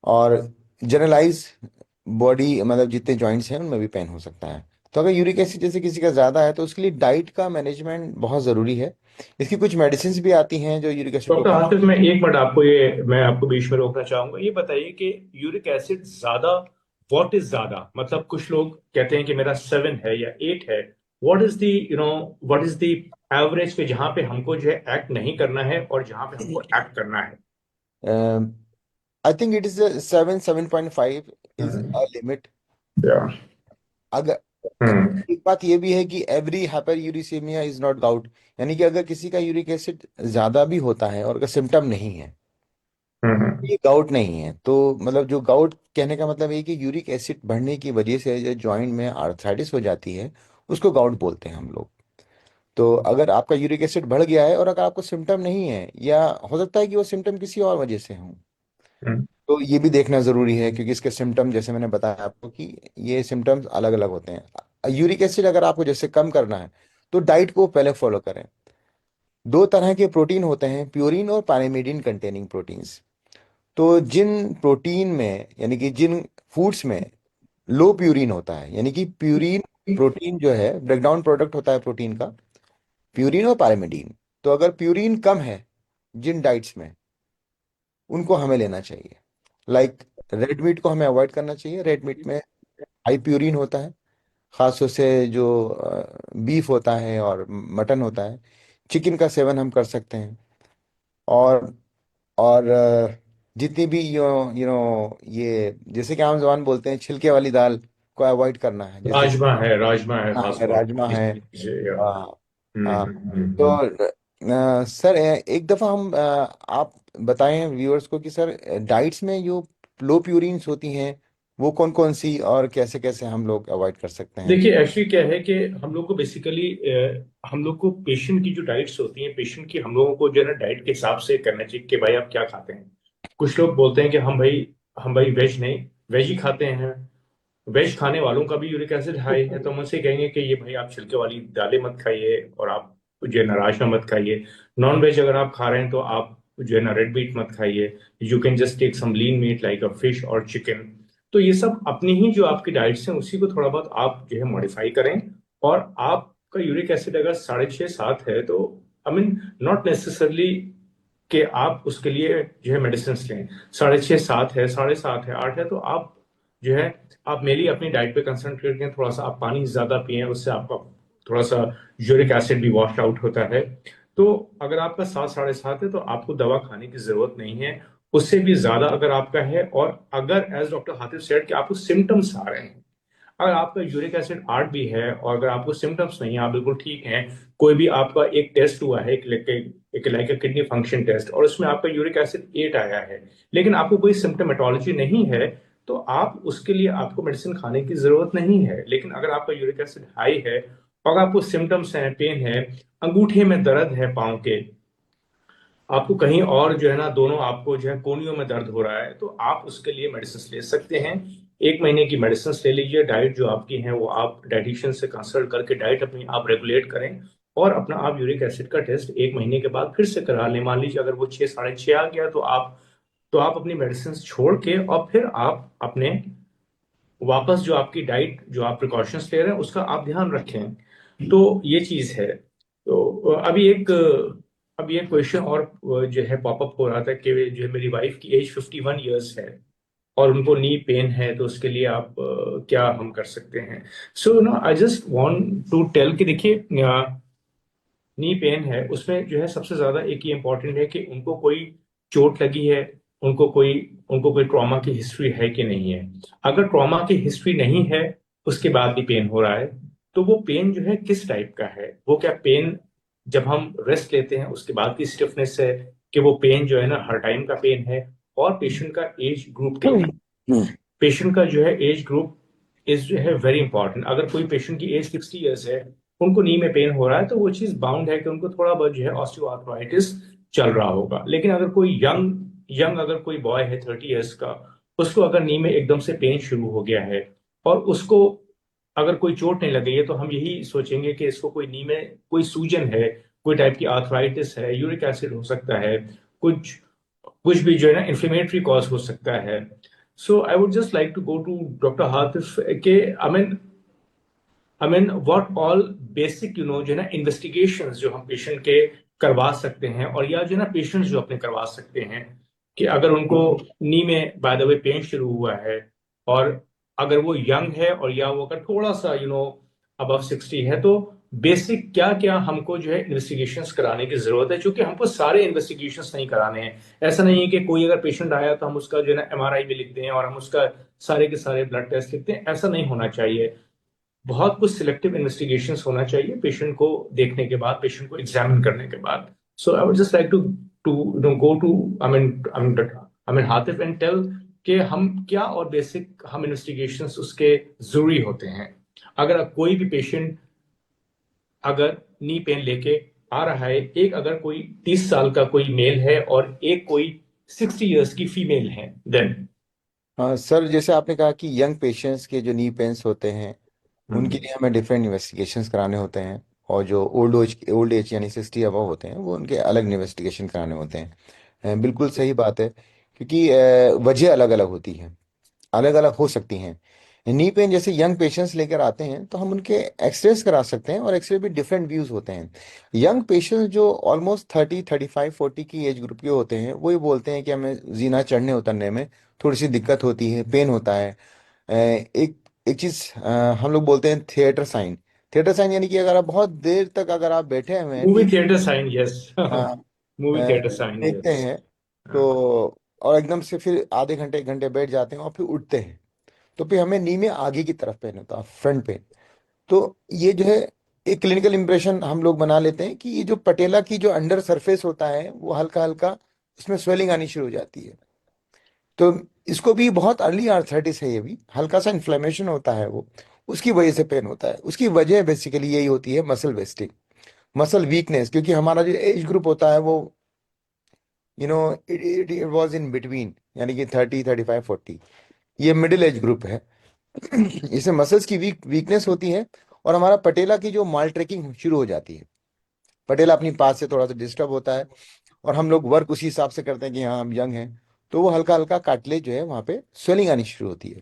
और जनरलाइज बॉडी मतलब जितने जॉइंट्स हैं उनमें भी पेन हो सकता है। तो अगर यूरिक एसिड जैसे किसी का ज़्यादा है तो उसके लिए डाइट का मैनेजमेंट बहुत ज़रूरी है। इसकी कुछ मेडिसिन भी आती हैं जो यूरिक एसिड को डॉक्टर कम। हासिफ, मैं एक मिनट आपको मैं आपको बीच में रोकना चाहूंगा। ये बताइए कि यूरिक एसिड ज्यादा व्हाट इज ज्यादा, मतलब कुछ लोग कहते हैं कि मेरा 7 है या 8 है। What is the what is the average पे जहां पे हमको जो है एक्ट नहीं करना है और जहां पे हमको एक्ट करना है? I think it is 7.5 is a limit. या। अगर हम्म। एक बात ये भी है कि every hyper uricaemia is not gout, यानी कि अगर किसी का यूरिक एसिड ज्यादा भी होता है और अगर सिम्टम नहीं है, हम्म। ये गाउट नहीं है, तो मतलब जो गाउट कहने का मतलब है कि यूरिक एसिड बढ़ने की वजह से जो जॉइंट में आर्थराइटिस हो जाती है, उसको गाउट बोलते हैं हम लोग। तो अगर आपका यूरिक एसिड बढ़ गया है और अगर आपको सिम्टम नहीं है, या हो सकता है कि वो सिम्टम किसी और वजह से हो, हम्म। तो ये भी देखना जरूरी है, क्योंकि इसके सिम्टम जैसे मैंने बताया आपको कि ये सिम्टम्स अलग अलग होते हैं। यूरिक एसिड अगर आपको जैसे कम करना है, तो डाइट को पहले फॉलो करें। दो तरह के प्रोटीन होते हैं, प्योरीन और पैरामीडिन कंटेनिंग प्रोटीन्स। तो जिन प्रोटीन में, यानी कि जिन फूड्स में लो प्यूरिन होता है, यानी कि प्यूरिन प्रोटीन जो है ब्रेकडाउन प्रोडक्ट होता है प्रोटीन का, प्यूरिन और पैरामीडिन। तो अगर प्यूरिन कम है जिन डाइट्स में, उनको हमें लेना चाहिए। लाइक रेड मीट को हमें अवॉइड करना चाहिए, रेड मीट में हाई प्यूरिन होता है। खासतौर से जो बीफ होता है और मटन होता है। चिकन का सेवन हम कर सकते हैं। और जितनी भी यू नो ये जैसे कि आम जबान बोलते हैं, छिलके वाली दाल को अवॉइड करना है, जैसे राजमा है खास तौर राजमा पे है। से, या। हाँ। हाँ। तो हम्म। सर एक दफ़ा हम आप बताएं व्यूअर्स को कि सर डाइट्स में जो लो प्यूरिन्स होती हैं, वो कौन कौन सी और कैसे कैसे हम लोग अवॉइड कर सकते हैं। देखिए एक्चुअली क्या है कि हम लोग को बेसिकली हम लोग को पेशेंट की जो डाइट्स होती हैं, पेशेंट की हम लोगों को जो है ना डाइट के हिसाब से करना चाहिए कि भाई आप क्या खाते हैं। कुछ लोग बोलते हैं कि हम भाई वेज नहीं, वेज ही खाते हैं। वेज खाने वालों का भी यूरिक एसिड हाई है, तो हम उनसे कहेंगे कि ये भाई आप छिलके वाली दालें मत खाइए और आप जो है ना राजमा मत खाइए। नॉन वेज अगर आप खा रहे हैं तो आप जो है ना रेड मीट मत खाइए। You can just take some lean meat like a fish और चिकन। तो ये सब अपनी ही जो आपकी डाइट्स हैं उसी को थोड़ा बहुत आप जो है मॉडिफाई करें। और आपका यूरिक एसिड अगर 6.5 7 है तो आई मीन नॉट नेसेसरली कि आप उसके लिए जो है मेडिसिन लें। 6.5 7 है, 7.5 है, 8 है, तो आप जो है आप मेनली अपनी डाइट पे कंसंट्रेट करें, थोड़ा सा आप पानी ज्यादा पिए, उससे आपका थोड़ा सा यूरिक एसिड भी वॉश आउट होता है। तो अगर आपका 7 7.5 है तो आपको दवा खाने की जरूरत नहीं है। उससे भी ज्यादा अगर आपका है, और अगर एज डॉक्टर हातिफ सेड कि आपको सिम्टम्स आ रहे हैं, अगर आपका यूरिक एसिड 8 भी है और अगर आपको सिम्टम्स नहीं है, आप बिल्कुल ठीक हैं, कोई भी आपका एक टेस्ट हुआ है, एक लाइक किडनी फंक्शन टेस्ट, और उसमें आपका यूरिक एसिड 8 आया है, लेकिन आपको कोई सिम्टोमेटोलॉजी नहीं है, तो आप उसके लिए आपको मेडिसिन खाने की जरूरत नहीं है। लेकिन अगर आपका यूरिक एसिड हाई है और आपको सिम्टम्स हैं, पेन है, अंगूठे में दर्द है पाँव के, आपको कहीं और जो है ना दोनों आपको जो है कोहनियों में दर्द हो रहा है, तो आप उसके लिए मेडिसिन ले सकते हैं। 1 महीने की मेडिसिन ले लीजिए। डाइट जो आपकी है वो आप डाइटिशियन से कंसल्ट करके डाइट अपनी आप रेगुलेट करें, और अपना आप यूरिक एसिड का टेस्ट 1 महीने के बाद फिर से करा लें। मान लीजिए अगर वो 6 6.5 आ गया, तो आप अपनी मेडिसिन छोड़ के और फिर आप अपने वापस जो आपकी डाइट जो आप प्रिकॉशंस ले रहे हैं उसका आप ध्यान रखें। तो ये चीज है। तो अभी एक क्वेश्चन और जो है पॉपअप हो रहा था कि जो है मेरी वाइफ की एज 51 ईयर्स है और उनको नी पेन है, तो उसके लिए आप क्या हम कर सकते हैं? So no I just want to tell कि देखिए, नी पेन है उसमें जो है सबसे ज्यादा एक ही इंपॉर्टेंट है कि उनको कोई चोट लगी है, उनको कोई उनको कोई ट्रॉमा की हिस्ट्री है कि नहीं है। अगर ट्रॉमा की हिस्ट्री नहीं है, उसके बाद भी पेन हो रहा है, तो वो पेन जो है किस टाइप का है? वो क्या पेन जब हम रेस्ट लेते हैं उसके बाद की स्टिफनेस है, कि वो पेन जो है ना हर टाइम का पेन है? और पेशेंट का एज ग्रुप क्या है? हम्म। पेशेंट का जो है एज ग्रुप इज जो है वेरी इंपॉर्टेंट। अगर कोई पेशेंट की एज 60 ईयर्स है, उनको नी में पेन हो रहा है, तो वो चीज बाउंड है कि उनको थोड़ा बहुत जो है ऑस्टियोआर्थराइटिस चल रहा होगा। लेकिन अगर कोई यंग यंग अगर कोई बॉय है 30 ईयर्स का, उसको अगर नी में एकदम से पेन शुरू हो गया है और उसको अगर कोई चोट नहीं लगी है, तो हम यही सोचेंगे कि इसको कोई नी में कोई सूजन है, कोई टाइप की आर्थराइटिस है, यूरिक एसिड हो सकता है, कुछ कुछ भी जो है ना इन्फ्लेमेटरी कॉज हो सकता है। So I would just like to go to doctor Hatif के I mean what all basic जो है ना इन्वेस्टिगेशंस जो हम पेशेंट के करवा सकते हैं, और या जो है ना पेशेंट्स जो अपने करवा सकते हैं, कि अगर उनको नी में बाय द वे पेन शुरू हुआ है और अगर वो यंग है और या वो अगर थोड़ा सा अबव 60 है, तो बेसिक क्या क्या हमको जो है इन्वेस्टिगेशंस कराने की जरूरत है, क्योंकि हमको सारे इन्वेस्टिगेशंस नहीं कराने हैं। ऐसा नहीं है कि कोई अगर पेशेंट आया तो हम उसका जो है ना एमआरआई भी लिखते हैं और हम उसका सारे के सारे ब्लड टेस्ट लिखते हैं, ऐसा नहीं होना चाहिए। बहुत कुछ सिलेक्टिव इन्वेस्टिगेशंस होना चाहिए पेशेंट को देखने के बाद, पेशेंट को एग्जामिन करने के बाद। So I would just like to go to I mean Hatif and tell कि हम क्या और बेसिक हम इन्वेस्टिगेशंस उसके जरूरी होते हैं। अगर कोई भी पेशेंट अगर नी पेन लेके आ रहा है, एक अगर कोई 30 साल का कोई मेल है और एक कोई 60 ईयर्स की फीमेल है, देन हाँ सर, जैसे आपने कहा कि यंग पेशेंट्स के जो नी पेन्स होते हैं उनके लिए हमें डिफरेंट इन्वेस्टिगेशंस कराने होते हैं, और जो ओल्ड एज यानी 60 अबव होते हैं वो उनके अलग इन्वेस्टिगेशन कराने होते हैं। बिल्कुल सही बात है, क्योंकि वजह अलग अलग होती हैं, अलग अलग हो सकती हैं। नी पेन जैसे यंग पेशेंट्स लेकर आते हैं तो हम उनके एक्सरेज करा सकते हैं, और एक्सरे भी डिफरेंट व्यूज होते हैं। यंग पेशेंट्स जो ऑलमोस्ट 30, 35, 40 की एज ग्रुप के होते हैं वो ये बोलते हैं कि हमें जीना चढ़ने उतरने में थोड़ी सी दिक्कत होती है, पेन होता है। एक एक चीज हम लोग बोलते हैं थिएटर साइन। थिएटर साइन यानी कि अगर आप बहुत देर तक अगर आप बैठे हुए हैं movie TV theatre sign, yes. Movie theatre sign, देखते यस। हैं, तो और एकदम से फिर आधे घंटे 1 घंटे बैठ जाते हैं और फिर उठते हैं, तो फिर हमें नी में आगे की तरफ पेन होता है, फ्रंट पेन। तो ये जो है एक क्लिनिकल इंप्रेशन हम लोग बना लेते हैं कि ये जो पटेला की जो अंडर सरफेस होता है वो हल्का हल्का उसमें स्वेलिंग आनी शुरू हो जाती है। तो इसको भी बहुत अर्ली आर्थराइटिस है, ये भी हल्का सा इन्फ्लेमेशन होता है वो, उसकी वजह से पेन होता है। उसकी वजह बेसिकली यही होती है मसल वेस्टिंग, मसल वीकनेस, क्योंकि हमारा जो एज ग्रुप होता है वो इट वाज इन बिटवीन, यानी कि 30, 35, 40, ये मिडिल एज ग्रुप है। इसमें मसल्स की वीकनेस होती है, और हमारा पटेला की जो माल ट्रेकिंग शुरू हो जाती है, पटेला अपनी पास से थोड़ा सा डिस्टर्ब होता है, और हम लोग वर्क उसी हिसाब से करते हैं कि हाँ हम यंग हैं, तो वो हल्का हल्का कार्टिलेज जो है वहाँ पे स्वेलिंग आनी शुरू होती है।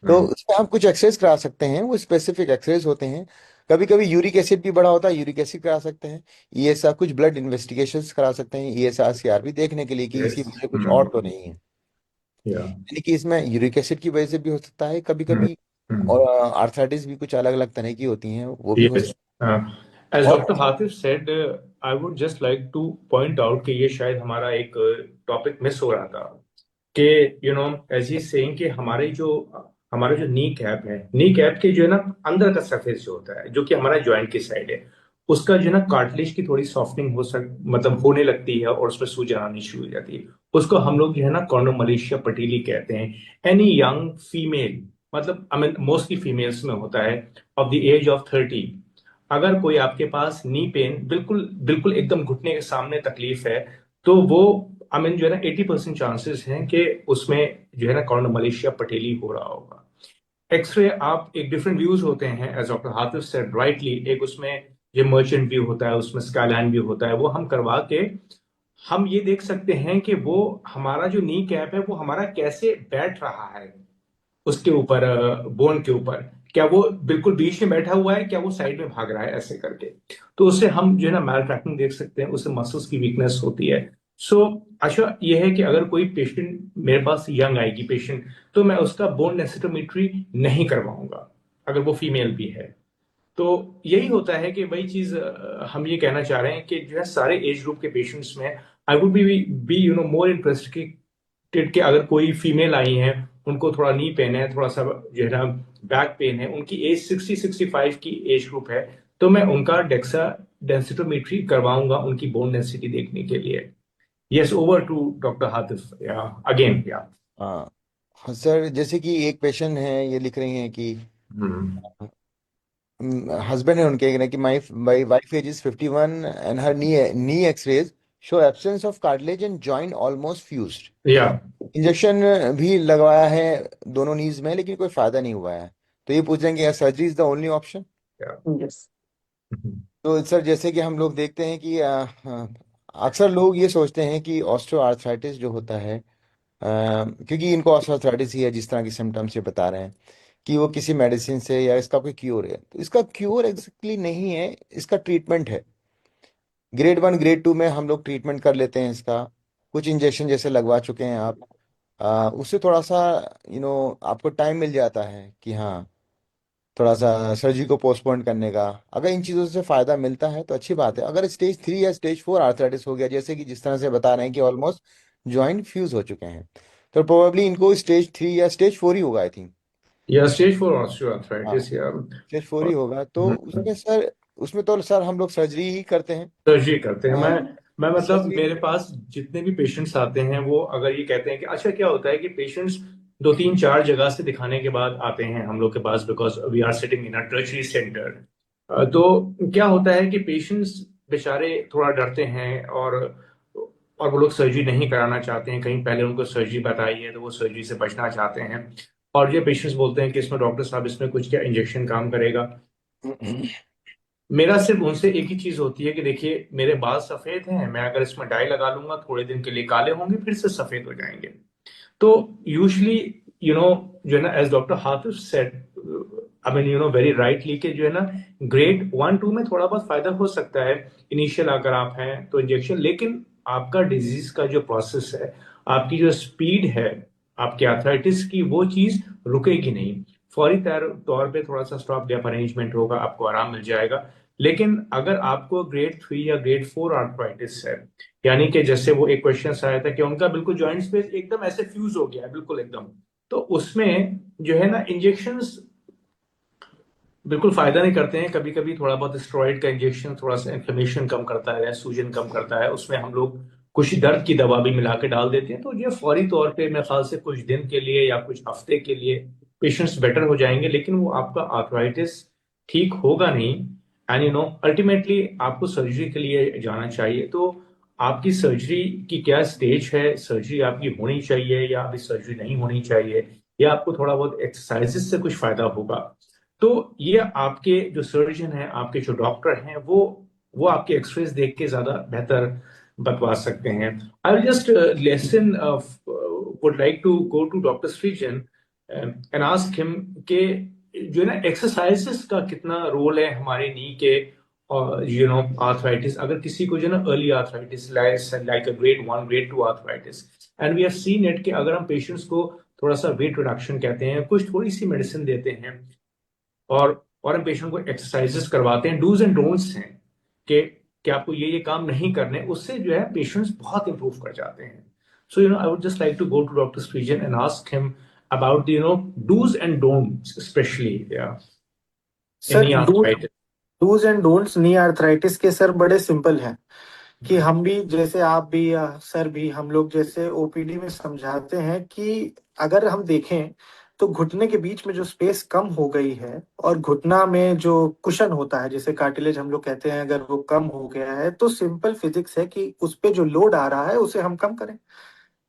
तो हम्म। उसमें हम कुछ एक्सरसाइज करा सकते हैं, वो स्पेसिफिक एक्सरसाइज होते हैं। कभी कभी यूरिक एसिड भी बढ़ा होता है, यूरिक एसिड करा सकते हैं। ईएसआर, कुछ ब्लड इन्वेस्टिगेशंस करा सकते हैं, ईएसआर सीआरबी देखने के लिए कि यस। इसी वजह कुछ और तो नहीं है। या। यानी कि इसमें यूरिक एसिड की वजह से भी हो सकता है कभी हम्म। कभी, और आर्थराइटिस भी कुछ अलग अलग तरह की होती हैं, वो भी हो यस। सकता एज है। Doctor Hatif said, I would just like to point out कि ये शायद हमारा एक टॉपिक मिस हो रहा था कि एज ही सेइंग कि हमारे जो नी कैप है, नी कैप के जो है ना अंदर का सरफेस जो होता है, जो कि हमारा जॉइंट की साइड है, उसका जो है ना कार्टिलेज की थोड़ी सॉफ्टनिंग मतलब होने लगती है और उसमें सूजन आनी शुरू हो जाती है। उसको हम लोग जो है ना कॉर्नोमलेशिया पटीली कहते हैं। एनी यंग फीमेल, मतलब आई मीन मोस्टली फीमेल्स में होता है, ऑफ द एज ऑफ 30, अगर कोई आपके पास नी पेन बिल्कुल बिल्कुल एकदम घुटने के सामने तकलीफ है, तो वो आई मीन जो है ना 80% चांसेस हैं कि उसमें जो है ना कॉर्नोमलेशिया पटेली हो रहा होगा। एक्सरे आप एक डिफरेंट व्यूज होते हैं, एज डॉक्टर हाथिफ सेड राइटली, एक उसमें ये मर्चेंट व्यू होता है, उसमें स्काईलाइन व्यू होता है, वो हम करवा के हम ये देख सकते हैं कि वो हमारा जो नी कैप है वो हमारा कैसे बैठ रहा है उसके ऊपर, बोन के ऊपर। क्या वो बिल्कुल बीच में बैठा हुआ है, क्या वो साइड में भाग रहा है, ऐसे करके। तो उससे हम जो है ना मैल ट्रैकिंग देख सकते हैं, उससे मसल्स की वीकनेस होती है। सो अच्छा ये है कि अगर कोई पेशेंट मेरे पास यंग आएगी पेशेंट, तो मैं उसका बोन डेंसिटोमेट्री नहीं करवाऊंगा, अगर वो फीमेल भी है। तो यही होता है कि वही चीज हम ये कहना चाह रहे हैं कि जो है सारे एज ग्रुप के पेशेंट्स में I would be more interested कि अगर कोई फीमेल आई है, उनको थोड़ा नी पेन है, थोड़ा सा जो है ना बैक पेन है, उनकी एज 60-65 की एज ग्रुप है, तो मैं उनका डेक्सा डेंसिटोमेट्री करवाऊंगा उनकी बोन डेंसिटी देखने के लिए। यस, ओवर टू डॉक्टर हातिफ, या अगेन, या। हाँ हाँ सर, जैसे कि एक पेशेंट है, ये लिख रही हैं कि हम्म। हस्बैंड है उनके ना कि my my wife age is 51 and her knee x-rays show absence of cartilage and joint almost fused. या। इंजेक्शन भी लगवाया है दोनों नीज में, लेकिन कोई फायदा नहीं हुआ है। तो ये पूछ रहे हैं कि surgery is the only option. या। यस। तो सर जैसे कि हम लोग देखते हैं कि अक्सर लोग ये सोचते हैं कि ऑस्टियो आर्थराइटिस जो होता है, क्योंकि इनको ऑस्टियो आर्थराइटिस ही है जिस तरह की सिम्टम्स ये बता रहे हैं, कि वो किसी मेडिसिन से या इसका कोई क्योर है, तो इसका क्योर एग्जैक्टली नहीं है, इसका ट्रीटमेंट है। ग्रेड 1 ग्रेड 2 में हम लोग ट्रीटमेंट कर लेते हैं इसका, कुछ इंजेक्शन जैसे लगवा चुके हैं आप। उससे थोड़ा सा आपको टाइम मिल जाता है कि हाँ, थोड़ा सा सर्जरी को पोस्टपोन करने का। अगर इन चीज़ों से फायदा मिलता है तो अच्छी बात है। अगर स्टेज 3 या स्टेज 4 आर्थराइटिस हो गया, जैसे कि जिस तरह से बता रहे हैं कि ऑलमोस्ट जॉइंट फ्यूज हो चुके हैं, तो प्रोबेबली इनको स्टेज 3 या स्टेज 4 ही होगा, आई थिंक। या स्टेज 4 हाँ, ऑस्टियोआर्थराइटिस या स्टेज 4 ही होगा, तो उसमें तो सर हम लोग सर्जरी ही करते हैं। सर्जरी करते हैं। हाँ, मैं मतलब सर्जरी। मेरे पास जितने भी पेशेंट्स आते हैं वो अगर ये कहते हैं कि अच्छा, क्या होता है कि पेशेंट्स दो तीन चार जगह से दिखाने के बाद आते हैं हम लोग के पास, because we are sitting in a tertiary centre. तो क्या होता है कि पेशेंट्स बेचारे थोड़ा डरते हैं, और वो लोग सर्जरी नहीं कराना चाहते हैं। कहीं पहले उनको सर्जरी बताई है तो वो सर्जरी से बचना चाहते हैं। और ये पेशेंट्स बोलते हैं कि इसमें डॉक्टर साहब, इसमें कुछ क्या इंजेक्शन काम करेगा। मेरा सिर्फ उनसे एक ही चीज होती है कि देखिए, मेरे बाल सफेद हैं, मैं अगर इसमें डाई लगा लूंगा थोड़े दिन के लिए काले होंगे, फिर से सफेद हो जाएंगे। तो यूजली, जो है ना, as doctor Hafiz said, I mean very rightly, कि जो है ना, ग्रेड 1 2 में थोड़ा बहुत फायदा हो सकता है इनिशियल अगर आप हैं तो इंजेक्शन, लेकिन आपका डिजीज का जो प्रोसेस है, आपकी जो स्पीड है आपके आर्थराइटिस की, वो चीज रुकेगी नहीं। फौरी तौर पे थोड़ा सा स्टॉप गैप अरेंजमेंट होगा, आपको आराम मिल जाएगा। लेकिन अगर आपको ग्रेड 3 या ग्रेड 4 आर्थराइटिस है, यानी कि जैसे वो एक क्वेश्चन आया था कि उनका बिल्कुल जॉइंट स्पेस एकदम ऐसे फ्यूज हो गया है, बिल्कुल एकदम, तो उसमें जो है ना, इंजेक्शंस बिल्कुल फायदा नहीं करते हैं। कभी कभी थोड़ा बहुत स्टेरॉइड का इंजेक्शन थोड़ा सा इन्फ्लेमेशन कम करता है, सूजन कम करता है, उसमें हम लोग कुछ दर्द की दवा भी मिला के डाल देते हैं। तो ये फौरी तौर पे मेरे ख्याल से कुछ दिन के लिए या कुछ हफ्ते के लिए पेशेंट्स बेटर हो जाएंगे, लेकिन वो आपका आर्थराइटिस ठीक होगा नहीं। एंड अल्टीमेटली आपको सर्जरी के लिए जाना चाहिए। तो आपकी सर्जरी की क्या स्टेज है, सर्जरी आपकी होनी चाहिए या अभी सर्जरी नहीं होनी चाहिए, या आपको थोड़ा बहुत एक्सरसाइजेस से कुछ फायदा होगा, तो ये आपके जो सर्जन हैं, आपके जो डॉक्टर हैं, वो आपके एक्सरेज देख के ज्यादा बेहतर बतवा सकते हैं। I will just lesson would like to go to doctor Srijan and ask him के जो है ना, एक्सरसाइजेस का कितना रोल है हमारे नी के, और आर्थराइटिस, अगर किसी को जो है ना early arthritis, like a grade 1 grade 2 arthritis, and we have seen it कि अगर हम पेशेंट्स को थोड़ा सा वेट रिडक्शन कहते हैं, कुछ थोड़ी सी मेडिसिन देते हैं, और हम पेशेंट को एक्सरसाइजेस करवाते हैं, डूज एंड डोंट्स हैं कि आपको ये काम नहीं करने, उससे जो है पेशेंट्स बहुत इंप्रूव कर जाते हैं। So I would just like to go to doctor स्ट्रीजन and ask him about the dos and don'ts, especially in sir, knee arthritis. Dos and don'ts knee arthritis के सर बड़े सिंपल हैं। कि हम भी, जैसे आप भी या सर भी, हम लोग जैसे ओपीडी में समझाते हैं कि अगर हम देखें तो घुटने के बीच में जो स्पेस कम हो गई है और घुटना में जो कुशन होता है, जैसे कार्टिलेज हम लोग कहते हैं, अगर वो कम हो गया है तो सिंपल फिजिक्स है कि उस पे जो लोड आ रहा है उसे हम कम करें।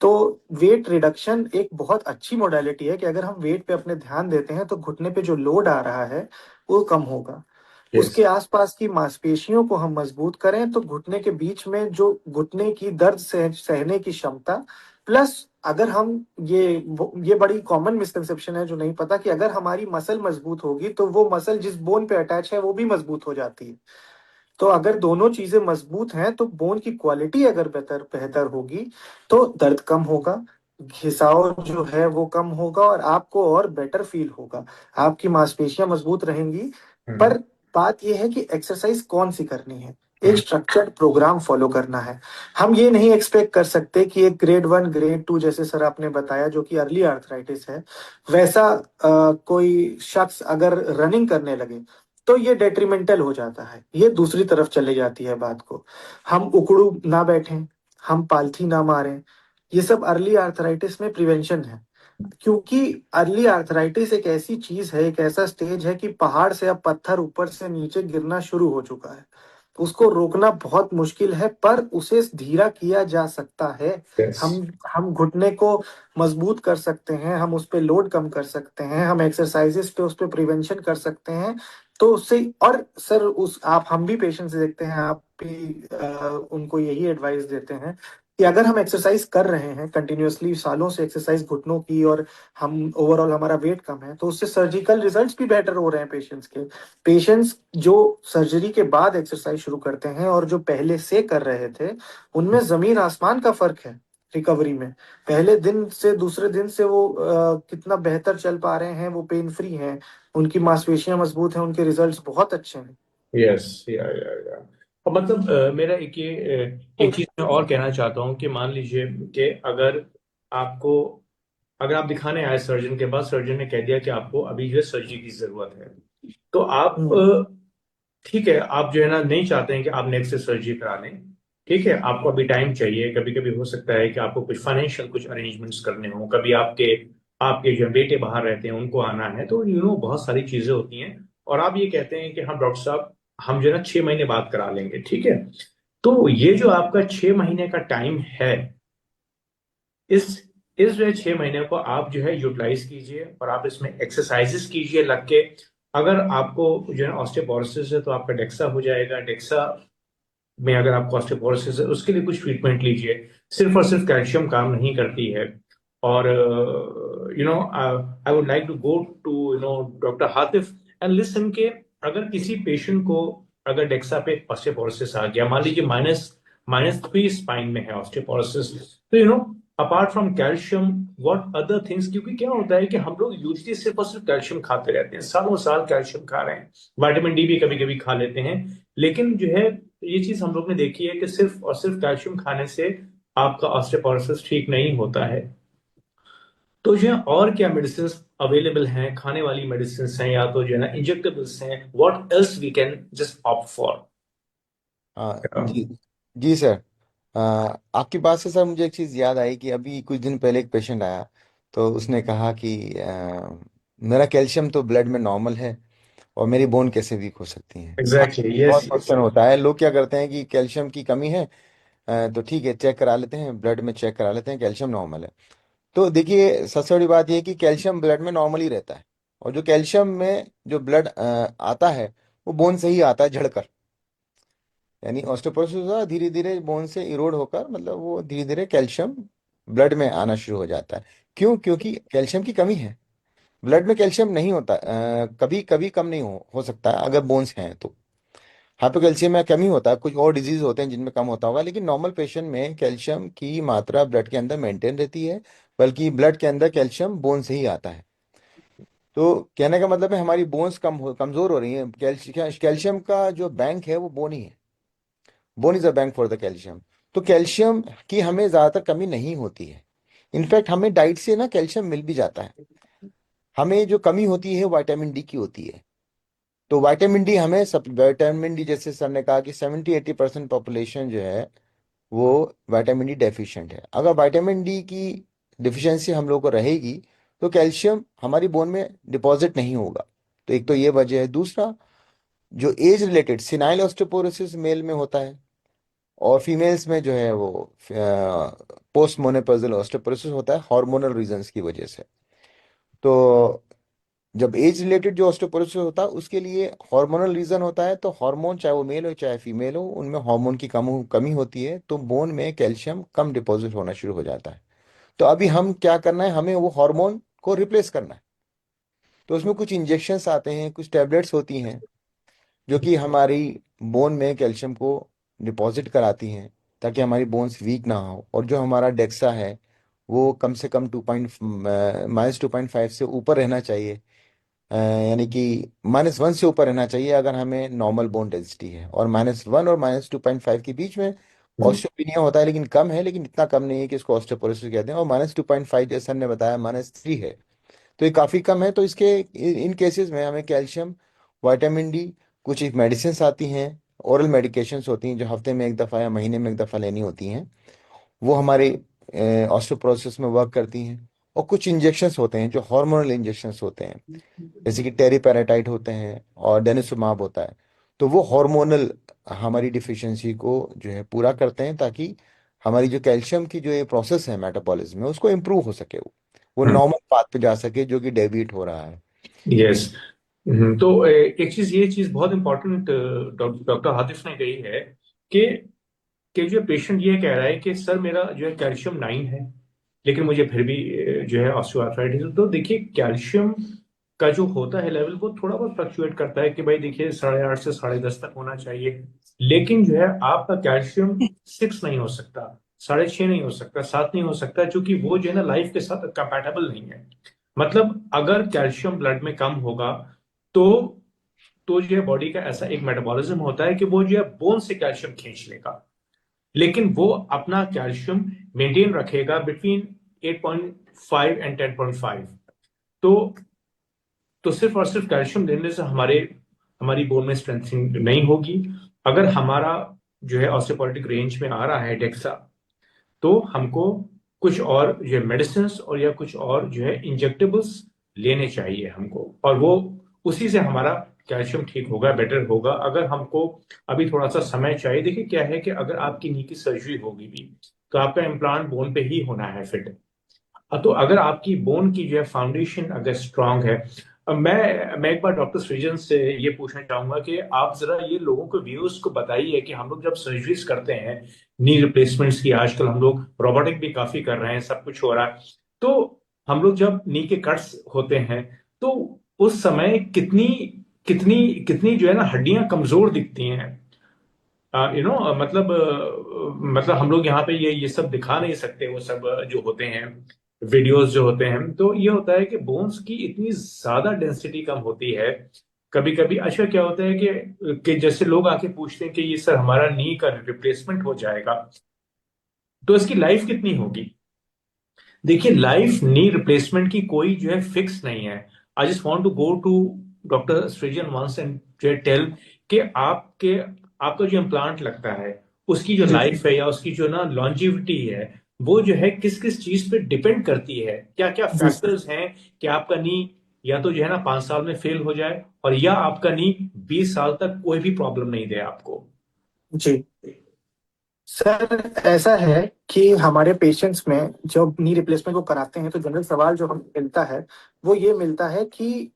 तो वेट रिडक्शन एक बहुत अच्छी मोडालिटी है कि अगर हम वेट पे अपने ध्यान देते हैं तो घुटने पे जो लोड आ रहा है वो कम होगा। यस। उसके आसपास की मांसपेशियों को हम मजबूत करें तो घुटने के बीच में जो घुटने की दर्द सहने की क्षमता, प्लस अगर हम ये बड़ी कॉमन मिसकंसेप्शन है जो नहीं पता कि अगर हमारी मसल मजबूत होगी तो वो मसल जिस बोन पे अटैच है वो भी मजबूत हो जाती है। तो अगर दोनों चीजें मजबूत हैं तो बोन की क्वालिटी अगर बेहतर बेहतर होगी तो दर्द कम होगा, घिसाव जो है वो कम होगा और आपको और बेटर फील होगा। आपकी मांसपेशियां मजबूत रहेंगी। पर बात यह है कि एक्सरसाइज कौन सी करनी है, एक स्ट्रक्चर्ड प्रोग्राम फॉलो करना है। हम ये नहीं एक्सपेक्ट कर सकते कि एक ग्रेड 1 ग्रेड 2, जैसे सर आपने बताया, जो कि अर्ली आर्थराइटिस है, वैसा कोई शख्स अगर रनिंग करने लगे तो ये डेट्रीमेंटल हो जाता है, ये दूसरी तरफ चले जाती है बात को। हम उकड़ू ना बैठें, हम पालथी ना मारें, ये सब अर्ली आर्थराइटिस में प्रिवेंशन है। क्योंकि अर्ली आर्थराइटिस एक ऐसी चीज है, एक ऐसा स्टेज है कि पहाड़ से अब पत्थर ऊपर से नीचे गिरना शुरू हो चुका है। उसको रोकना बहुत मुश्किल है पर उसे धीरा किया जा सकता है। यस। हम हम घुटने को मजबूत कर सकते हैं, हम उस पे लोड कम कर सकते हैं, हम एक्सरसाइजेस पे उस पे प्रिवेंशन कर सकते हैं। तो उससे, और सर उस आप, हम भी पेशेंट्स देखते हैं, आप भी उनको यही एडवाइस देते हैं कि अगर हम एक्सरसाइज कर रहे हैं कंटिन्यूअसली सालों से एक्सरसाइज घुटनों की, और हम ओवरऑल हमारा वेट कम है, तो उससे सर्जिकल रिजल्ट्स भी बेटर हो रहे हैं पेशेंट्स के। पेशेंट्स जो सर्जरी के बाद एक्सरसाइज शुरू करते हैं और जो पहले से कर रहे थे, उनमें जमीन आसमान का फर्क है। रिकवरी में। पहले दिन से दूसरे दिन से वो कितना बेहतर चल पा रहे हैं, वो पेन फ्री हैं, उनकी मांसपेशियां मजबूत हैं, उनके रिजल्ट्स बहुत अच्छे हैं। यस, या और मतलब मेरा एक चीज मैं और कहना चाहता हूँ कि मान लीजिए कि आपको अगर आप दिखाने आए सर्जन के बाद, सर्जन ने कह दिया कि आपको अभी जो है सर्जरी की जरूरत है, तो आप हम्म। ठीक है, आप जो है ना नहीं चाहते हैं कि आप नेक्स्ट से सर्जरी करा लें। ठीक है, आपको अभी टाइम चाहिए, कभी कभी हो सकता है कि आपको कुछ फाइनेंशियल कुछ अरेंजमेंट्स करने हो, कभी आपके आपके जो बेटे बाहर रहते हैं उनको आना है, तो बहुत सारी चीजें होती हैं। और आप ये कहते हैं कि हाँ डॉक्टर साहब, हम जो है ना 6 महीने बाद करा लेंगे। ठीक है, तो ये जो आपका 6 महीने का टाइम है, इस इस जो है 6 महीने को आप जो है यूटिलाइज कीजिए, और आप इसमें एक्सरसाइजेस कीजिए लग के। अगर आपको जो है ऑस्टियोपोरोसिस है तो आपका डेक्सा हो जाएगा। डेक्सा में अगर आपको ऑस्टियोपोरोसिस है उसके लिए कुछ ट्रीटमेंट लीजिए। सिर्फ और सिर्फ कैल्शियम काम नहीं करती है। और I would like to go to doctor Hatif and listen के, अगर किसी पेशेंट को अगर डेक्सा पे ऑस्टियोपोरोसिस आ गया, मान लीजिए -3 स्पाइन में है ऑस्टियोपोरोसिस, तो apart from calcium, what other things, क्योंकि क्या होता है कि हम लोग यूजली सिर्फ और सिर्फ कैल्शियम खाते रहते हैं, सालों साल कैल्शियम खा रहे हैं, विटामिन डी भी कभी कभी खा लेते हैं, लेकिन जो है ये चीज हम लोग ने देखी है कि सिर्फ और सिर्फ कैल्शियम खाने से आपका ऑस्टियोपोरोसिस ठीक नहीं होता है। तो जो है और क्या मेडिसिन अवेलेबल हैं, खाने वाली मेडिसिन हैं या तो जो है ना इंजेक्टेबल्स हैं, what else we can just opt for. जी जी सर। आपकी बात से सर मुझे एक चीज़ याद आई कि अभी कुछ दिन पहले एक पेशेंट आया, तो उसने कहा कि मेरा कैल्शियम तो ब्लड में नॉर्मल है और मेरी बोन कैसे वीक हो सकती है। एग्जैक्टली, बहुत यस यस। क्वेश्चन होता है, लोग क्या करते हैं कि कैल्शियम की कमी है, तो ठीक है चेक करा लेते हैं, ब्लड में चेक करा लेते हैं, कैल्शियम नॉर्मल है। तो देखिए सबसे बड़ी बात यह है कि कैल्शियम ब्लड में नॉर्मल ही रहता है, और जो कैल्शियम में जो ब्लड आता है वो बोन से ही आता है झड़कर। यानी ऑस्टियोपोरोसिस धीरे धीरे बोन से इरोड होकर, मतलब वो धीरे धीरे कैल्शियम ब्लड में आना शुरू हो जाता है। क्यों? क्योंकि कैल्शियम की कमी है। ब्लड में कैल्शियम नहीं होता, कभी कभी कम नहीं हो सकता है अगर बोन्स हैं तो। हाइपोकैल्शियम में कमी होता है, कुछ और डिजीज होते हैं जिनमें कम होता होगा, लेकिन नॉर्मल पेशेंट में कैल्शियम की मात्रा ब्लड के अंदर मेंटेन रहती है। बल्कि ब्लड के अंदर कैल्शियम बोन से ही आता है। तो कहने का मतलब है हमारी बोन्स कमजोर हो रही हैं। कैल्शियम का जो बैंक है वो बोन ही है। Bone is a bank for the calcium. तो कैल्शियम की हमें ज्यादातर कमी नहीं होती है। इनफैक्ट हमें डाइट से ना कैल्शियम मिल भी जाता है। हमें जो कमी होती है विटामिन डी की होती है। तो विटामिन डी हमें सब, विटामिन डी जैसे सर ने कहा कि 70-80% पॉपुलेशन जो है वो विटामिन डी डेफिशिएंट है। अगर विटामिन डी की डिफिशियंसी हम लोग को रहेगी तो कैल्शियम हमारी बोन में डिपॉजिट नहीं होगा। तो एक तो ये वजह है। दूसरा, जो age related senile osteoporosis male में होता है, और फीमेल्स में जो है वो पोस्ट मोनोपॉजल ऑस्टियोपोरोसिस होता है हार्मोनल रीजंस की वजह से। तो जब एज रिलेटेड जो ऑस्टियोपोरोसिस होता है उसके लिए हार्मोनल रीजन होता है, तो हार्मोन चाहे वो मेल हो चाहे फीमेल हो उनमें हार्मोन की कमी होती है, तो बोन में कैल्शियम कम डिपॉजिट होना शुरू हो जाता है। तो अभी हम क्या करना है, हमें वो हार्मोन को रिप्लेस करना है। तो उसमें कुछ इंजेक्शंस आते हैं, कुछ टैबलेट्स होती हैं जो कि हमारी बोन में कैल्शियम को डिपॉजिट कराती हैं, ताकि हमारी बोन्स वीक ना हो। और जो हमारा डेक्सा है वो कम से कम -2.5 से ऊपर रहना चाहिए। यानी कि -1 से ऊपर रहना चाहिए अगर हमें नॉर्मल बोन डेंसिटी है, और -1 और -2.5 के बीच में ऑस्टियोपिनिया होता है, लेकिन कम है, लेकिन इतना कम नहीं है कि इसको ऑस्टियोपोरोसिस कहते हैं। और -2.5 जैसे सर ने बताया -3 है, तो ये काफ़ी कम है। तो इसके इन केसेस में हमें कैल्शियम, विटामिन डी, कुछ एक मेडिसिन आती हैं, ओरल मेडिकेशंस होती हैं जो हफ्ते में एक दफ़ा या महीने में एक दफ़ा लेनी होती हैं, वो हमारे ऑस्टियोपोरोसिस में वर्क करती हैं। और कुछ इंजेक्शंस होते हैं जो हार्मोनल इंजेक्शंस होते हैं, जैसे कि टेरिपेराटाइट होते हैं और डेनिसुमाब होता है। तो वो हार्मोनल हमारी डिफिशियंसी को जो है पूरा करते हैं, ताकि हमारी जो कैल्शियम की जो ये प्रोसेस है मेटाबॉलिज्म में उसको इम्प्रूव हो सके, वो नॉर्मल पाथ पे जा सके जो कि डेविएट हो रहा है। यस। तो एक चीज, ये चीज बहुत इंपॉर्टेंट डॉक्टर हातिफ ने कही है कि जो पेशेंट ये कह रहा है कि सर मेरा जो है कैल्शियम 9 है, लेकिन मुझे फिर भी जो है ऑस्टियोआर्थराइटिस। तो देखिए कैल्शियम का जो होता है लेवल वो थोड़ा बहुत फ्लक्चुएट करता है कि भाई देखिए 8.5 से 10.5 तक होना चाहिए, लेकिन जो है आपका कैल्शियम 6 नहीं हो सकता। 6.5 नहीं हो सकता, 7 नहीं हो सकता, क्योंकि वो जो है ना लाइफ के साथ कंपैटिबल नहीं है। मतलब अगर कैल्शियम ब्लड में कम होगा तो जो है बॉडी का ऐसा एक मेटाबॉलिज्म होता है कि वो जो है बोन से कैल्शियम खींच लेगा, लेकिन वो अपना कैल्शियम मेंटेन रखेगा बिटवीन 8.5 एंड 10.5। तो सिर्फ और सिर्फ कैल्शियम लेने से हमारी बोन में स्ट्रेंथनिंग नहीं होगी। अगर हमारा जो है ऑस्टियोपोरोटिक रेंज में आ रहा है डेक्सा, तो हमको कुछ और ये मेडिसिन और या कुछ और जो है इंजेक्टेबल्स लेने चाहिए हमको, और वो उसी से हमारा कैल्शियम ठीक होगा, बेटर होगा। अगर हमको अभी थोड़ा सा समय चाहिए, देखिए क्या है कि अगर आपकी नी की सर्जरी होगी भी तो आपका इम्प्लांट बोन पे ही होना है फिट। तो अगर आपकी बोन की जो है फाउंडेशन अगर स्ट्रांग है, मैं एक बार डॉक्टर सृजन से ये पूछना चाहूंगा कि आप जरा ये लोगों को व्यूअर्स को बताइए कि हम लोग जब सर्जरीज करते हैं नी रिप्लेसमेंट्स की, आजकल हम लोग रोबोटिक भी काफी कर रहे हैं, सब कुछ हो रहा है, तो हम लोग जब नी के कट्स होते हैं तो उस समय कितनी कितनी कितनी जो है ना हड्डियां कमजोर दिखती हैं। मतलब हम लोग यहाँ पे ये सब दिखा नहीं सकते, वो सब जो होते हैं वीडियोस जो होते हैं, तो ये होता है कि बोन्स की इतनी ज्यादा डेंसिटी कम होती है कभी कभी। अच्छा क्या होता है कि जैसे लोग आके पूछते हैं कि ये सर हमारा नी का रिप्लेसमेंट हो जाएगा, तो इसकी लाइफ कितनी होगी? देखिए लाइफ नी रिप्लेसमेंट की कोई जो है फिक्स नहीं है। I just want to go to doctor Srijan once and tell कि आपका जो इम्प्लांट लगता है उसकी जो जी लाइफ है या उसकी जो ना लॉन्जिविटी है, वो जो है किस किस चीज पे डिपेंड करती है, क्या क्या जी सर। फैक्टर्स हैं कि आपका नी या तो जो है ना 5 साल में फेल हो जाए, और या आपका नी 20 साल तक कोई भी प्रॉब्लम नहीं दे आपको। जी सर, ऐसा है कि हमारे पेशेंट्स में जब नी रिप्लेसमेंट को कराते हैं तो जनरल सवाल जो हमें मिलता है वो ये मिलता है कि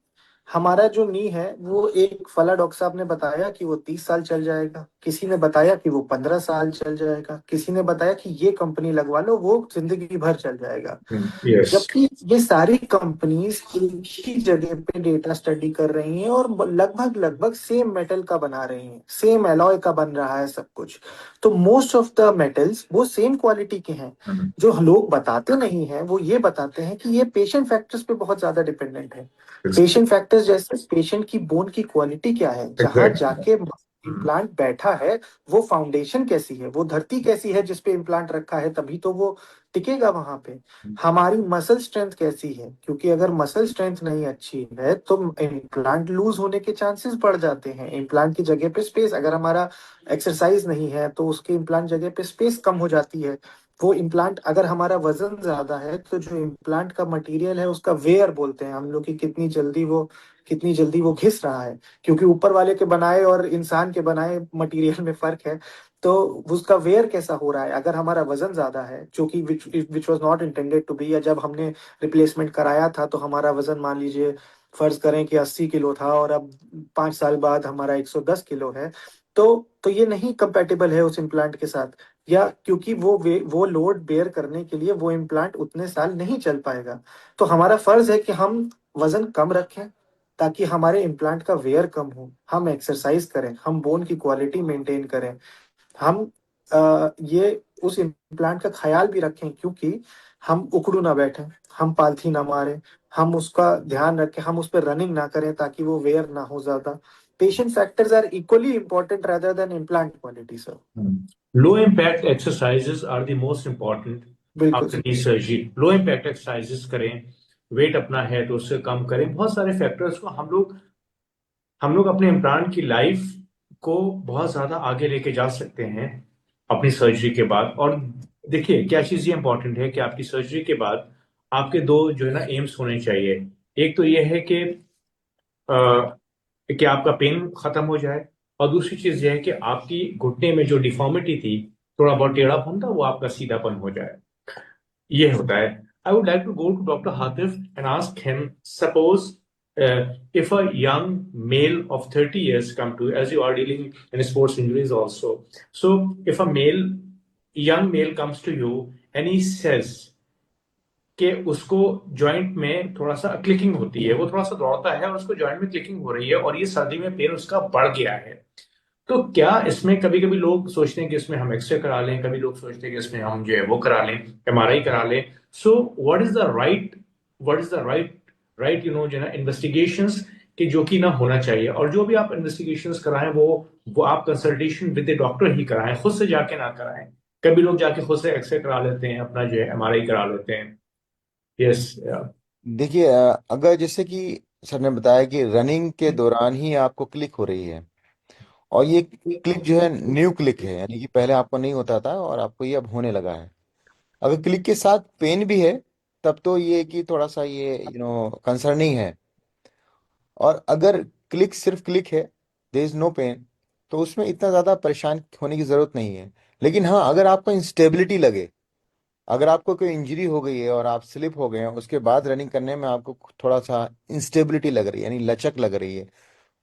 हमारा जो नी है वो, एक फला डॉक्टर साहब ने बताया कि वो 30 साल चल जाएगा, किसी ने बताया कि वो 15 साल चल जाएगा, किसी ने बताया कि ये कंपनी लगवा लो वो जिंदगी भर चल जाएगा। यस। जबकि ये सारी कंपनीज एक ही जगह पे डेटा स्टडी कर रही हैं और लगभग लगभग सेम मेटल का बना रही हैं, सेम एलॉय का बन रहा है सब कुछ। तो मोस्ट ऑफ द मेटल्स वो सेम क्वालिटी के हैं। जो लोग बताते नहीं हैं वो ये बताते हैं कि ये पेशेंट फैक्टर्स पे बहुत ज्यादा डिपेंडेंट है। पेशेंट फैक्टर्स जैसे पेशेंट की बोन की क्वालिटी क्या है, जहां एग्जैक्टली। जाके इम्प्लांट बैठा है वो फाउंडेशन कैसी है, वो धरती कैसी है जिसपे इम्प्लांट रखा है, तभी तो वो टिकेगा वहां पे। हमारी मसल स्ट्रेंथ कैसी है, क्योंकि अगर मसल स्ट्रेंथ नहीं अच्छी है तो इम्प्लांट लूज होने के चांसेस बढ़ जाते हैं। इम्प्लांट की जगह पे स्पेस, अगर हमारा एक्सरसाइज नहीं है तो उसके इम्प्लांट जगह पे स्पेस कम हो जाती है। वो इम्प्लांट, अगर हमारा वजन ज्यादा है तो जो इम्प्लांट का मटेरियल है उसका वेयर बोलते हैं हम लोग कि कितनी जल्दी वो घिस रहा है, क्योंकि ऊपर वाले के बनाए और इंसान के बनाए मटेरियल में फर्क है। तो उसका वेयर कैसा हो रहा है, अगर हमारा वजन ज्यादा है जो कि which was not intended to be, या जब हमने रिप्लेसमेंट कराया था तो हमारा वजन मान लीजिए फर्ज करें कि 80 किलो था और अब 5 साल बाद हमारा 110 किलो है, तो ये नहीं कंपेटेबल है उस इम्प्लांट के साथ, या क्योंकि वो लोड बेयर करने के लिए वो इम्प्लांट उतने साल नहीं चल पाएगा। तो हमारा फर्ज है कि हम वजन कम रखें ताकि हमारे इम्प्लांट का वेयर कम हो, हम एक्सरसाइज करें, हम बोन की क्वालिटी मेंटेन करें, हम ये उस इम्प्लांट का ख्याल भी रखें, क्योंकि हम उकड़ू ना बैठे, हम पालथी ना मारे, हम उसका ध्यान रखें, हम उस पर रनिंग ना करें ताकि वो वेयर ना हो ज्यादा। Patient factors are equally important rather than implant quality sir. Low impact exercises are the most important बिल्कुल after sir. Knee surgery. Low impact exercises करें, वेट अपना है तो उससे कम करें, बहुत सारे फैक्टर्स को हम लोग अपने इम्प्लांट की लाइफ को बहुत ज्यादा आगे लेके जा सकते हैं अपनी सर्जरी के बाद। और देखिए क्या चीज ये इंपॉर्टेंट है कि आपकी सर्जरी के बाद आपके दो जो है ना एम्स होने चाहिए। एक तो ये है कि आपका पेन खत्म हो जाए, और दूसरी चीज ये है कि आपकी घुटने में जो डिफॉर्मिटी थी, थोड़ा बहुत टेढ़ापन था, वो आपका सीधापन हो जाए। ये होता है। I would like to go to doctor Hatif and ask him, suppose if a young male of 30 years come to, as you are dealing in sports injuries also, so if a young male comes to you and he says कि उसको joint में थोड़ा सा clicking होती है, वो थोड़ा सा दौड़ता है और उसको जॉइंट में क्लिकिंग हो रही है और ये सर्दी में पेन उसका बढ़ गया है, तो क्या इसमें कभी कभी लोग सोचते हैं कि इसमें हम एक्सरे करा लें, कभी लोग सोचते हैं कि इसमें हम जो है वो करा लें, एमआरआई करा लें। So what is the right जो है ना इन्वेस्टिगेशंस कि जो कि ना होना चाहिए, और जो भी आप इन्वेस्टिगेशंस कराएं वो आप कंसल्टेशन विद द डॉक्टर ही कराएं, खुद से जाके ना कराएं। कभी लोग जाके खुद से एक्सरे करा लेते हैं, अपना जो है एमआरआई करा लेते हैं। यस। देखिए, अगर जैसे कि सर ने बताया कि रनिंग के दौरान ही आपको क्लिक हो रही है, और ये क्लिक जो है न्यू क्लिक है, यानी कि पहले आपको नहीं होता था और आपको ये अब होने लगा है। अगर क्लिक के साथ पेन भी है, तब तो ये कि थोड़ा सा ये कंसर्निंग है। और अगर क्लिक सिर्फ क्लिक है, देयर इज नो पेन, तो उसमें इतना ज़्यादा परेशान होने की ज़रूरत नहीं है। लेकिन हाँ, अगर आपको इंस्टेबिलिटी लगे, अगर आपको कोई इंजरी हो गई है और आप स्लिप हो गए हैं, उसके बाद रनिंग करने में आपको थोड़ा सा इंस्टेबिलिटी लग रही है, यानी लचक लग रही है,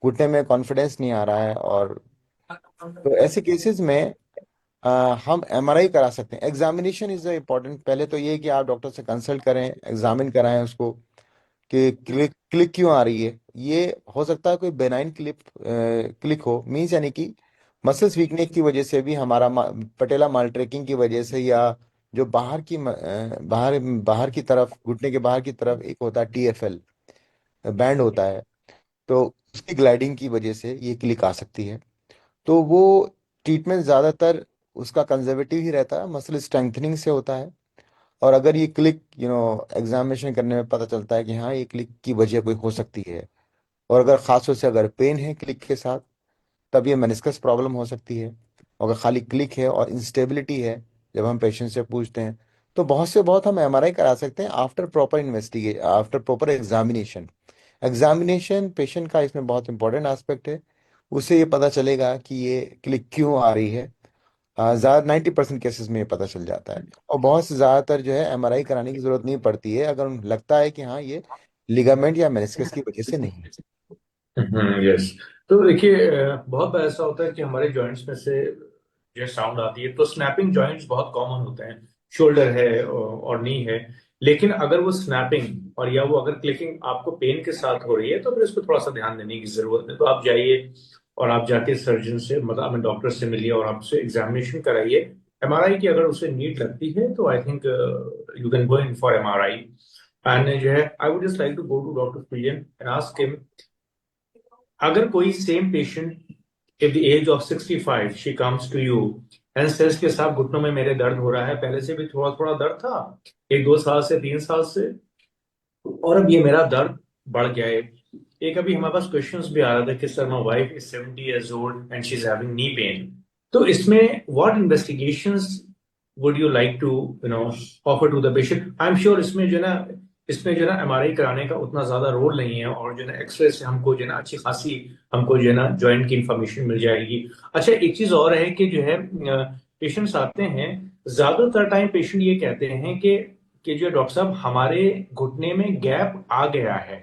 घुटने में कॉन्फिडेंस नहीं आ रहा है, और तो ऐसे केसेस में हम एमआरआई करा सकते हैं। Examination is important. पहले तो ये कि आप डॉक्टर से कंसल्ट करें, एग्जामिन कराएं उसको कि क्लिक क्लिक क्यों आ रही है। ये हो सकता है कोई बेनाइन क्लिक हो, मीन्स यानी कि मसल्स वीकनेस की वजह से भी, हमारा पटेला मालट्रेकिंग की वजह से, या जो बाहर बाहर की तरफ, घुटने के बाहर की तरफ एक होता है टीएफएल बैंड होता है, तो उसकी ग्लाइडिंग की वजह से ये क्लिक आ सकती है। तो वो ट्रीटमेंट ज़्यादातर उसका कंजर्वेटिव ही रहता है, मसल स्ट्रेंथनिंग से होता है। और अगर ये क्लिक एग्जामिनेशन करने में पता चलता है कि हाँ, ये क्लिक की वजह कोई हो सकती है, और अगर खास तौर से अगर पेन है क्लिक के साथ, तब ये मेनिस्कस प्रॉब्लम हो सकती है। अगर खाली क्लिक है और इंस्टेबिलिटी है, जब हम पेशेंट से पूछते हैं, तो बहुत से बहुत हम एमआरआई करा सकते हैं आफ्टर प्रॉपर इन्वेस्टिगे after proper examination. Examination patient का इसमें बहुत इंपॉर्टेंट एस्पेक्ट है। उससे ये पता चलेगा कि ये क्लिक क्यों आ रही है। ज़्यादा 90% केसेस में ये पता चल जाता है, और बहुत से ज़्यादातर जो है एमआरआई कराने की जरूरत नहीं पड़ती है, अगर लगता है कि हाँ, ये लिगामेंट या मेनिस्कस की वजह से नहीं है। यस। तो देखिए, बहुत बार ऐसा होता है कि हमारे जॉइंट्स में से जो साउंड आती है, तो स्नैपिंग जॉइंट्स बहुत कॉमन होते हैं। शोल्डर है और नी है। लेकिन अगर वो स्नैपिंग और या वो अगर क्लिकिंग आपको पेन के साथ हो रही है, तो फिर इसको थोड़ा सा ध्यान देने की जरूरत है। तो आप जाइए और आप जाके सर्जन से, मतलब अपने डॉक्टर से मिलिए और आपसे एग्जामिनेशन कराइए। एमआरआई की अगर उसे नीड लगती है, तो I think you can go in for MRI. And जो है, I would just like to go to doctor Priyan and ask him, अगर कोई same patient at the age of 65 she comes to you and says के साथ घुटनों में मेरे दर्द हो रहा है, पहले से भी थोड़ा थोड़ा दर्द था, 1 2 साल से 3 साल से, और अब ये मेरा दर्द बढ़ गया है। एक अभी हमारे पास क्वेश्चंस भी आ रहा था कि sir my wife is 70 years old and she is having knee pain. तो इसमें what investigations would you like to offer to the patient? I am sure इसमें जो है ना एमआरआई कराने का उतना ज्यादा रोल नहीं है, और जो है ना एक्सरे से हमको जो है ना अच्छी खासी हमको जो है ना जॉइंट की इंफॉर्मेशन मिल जाएगी। अच्छा, एक चीज और है कि जो है पेशेंट्स आते हैं, ज्यादातर टाइम पेशेंट ये कहते हैं कि जो डॉक्टर साहब हमारे घुटने में गैप आ गया है।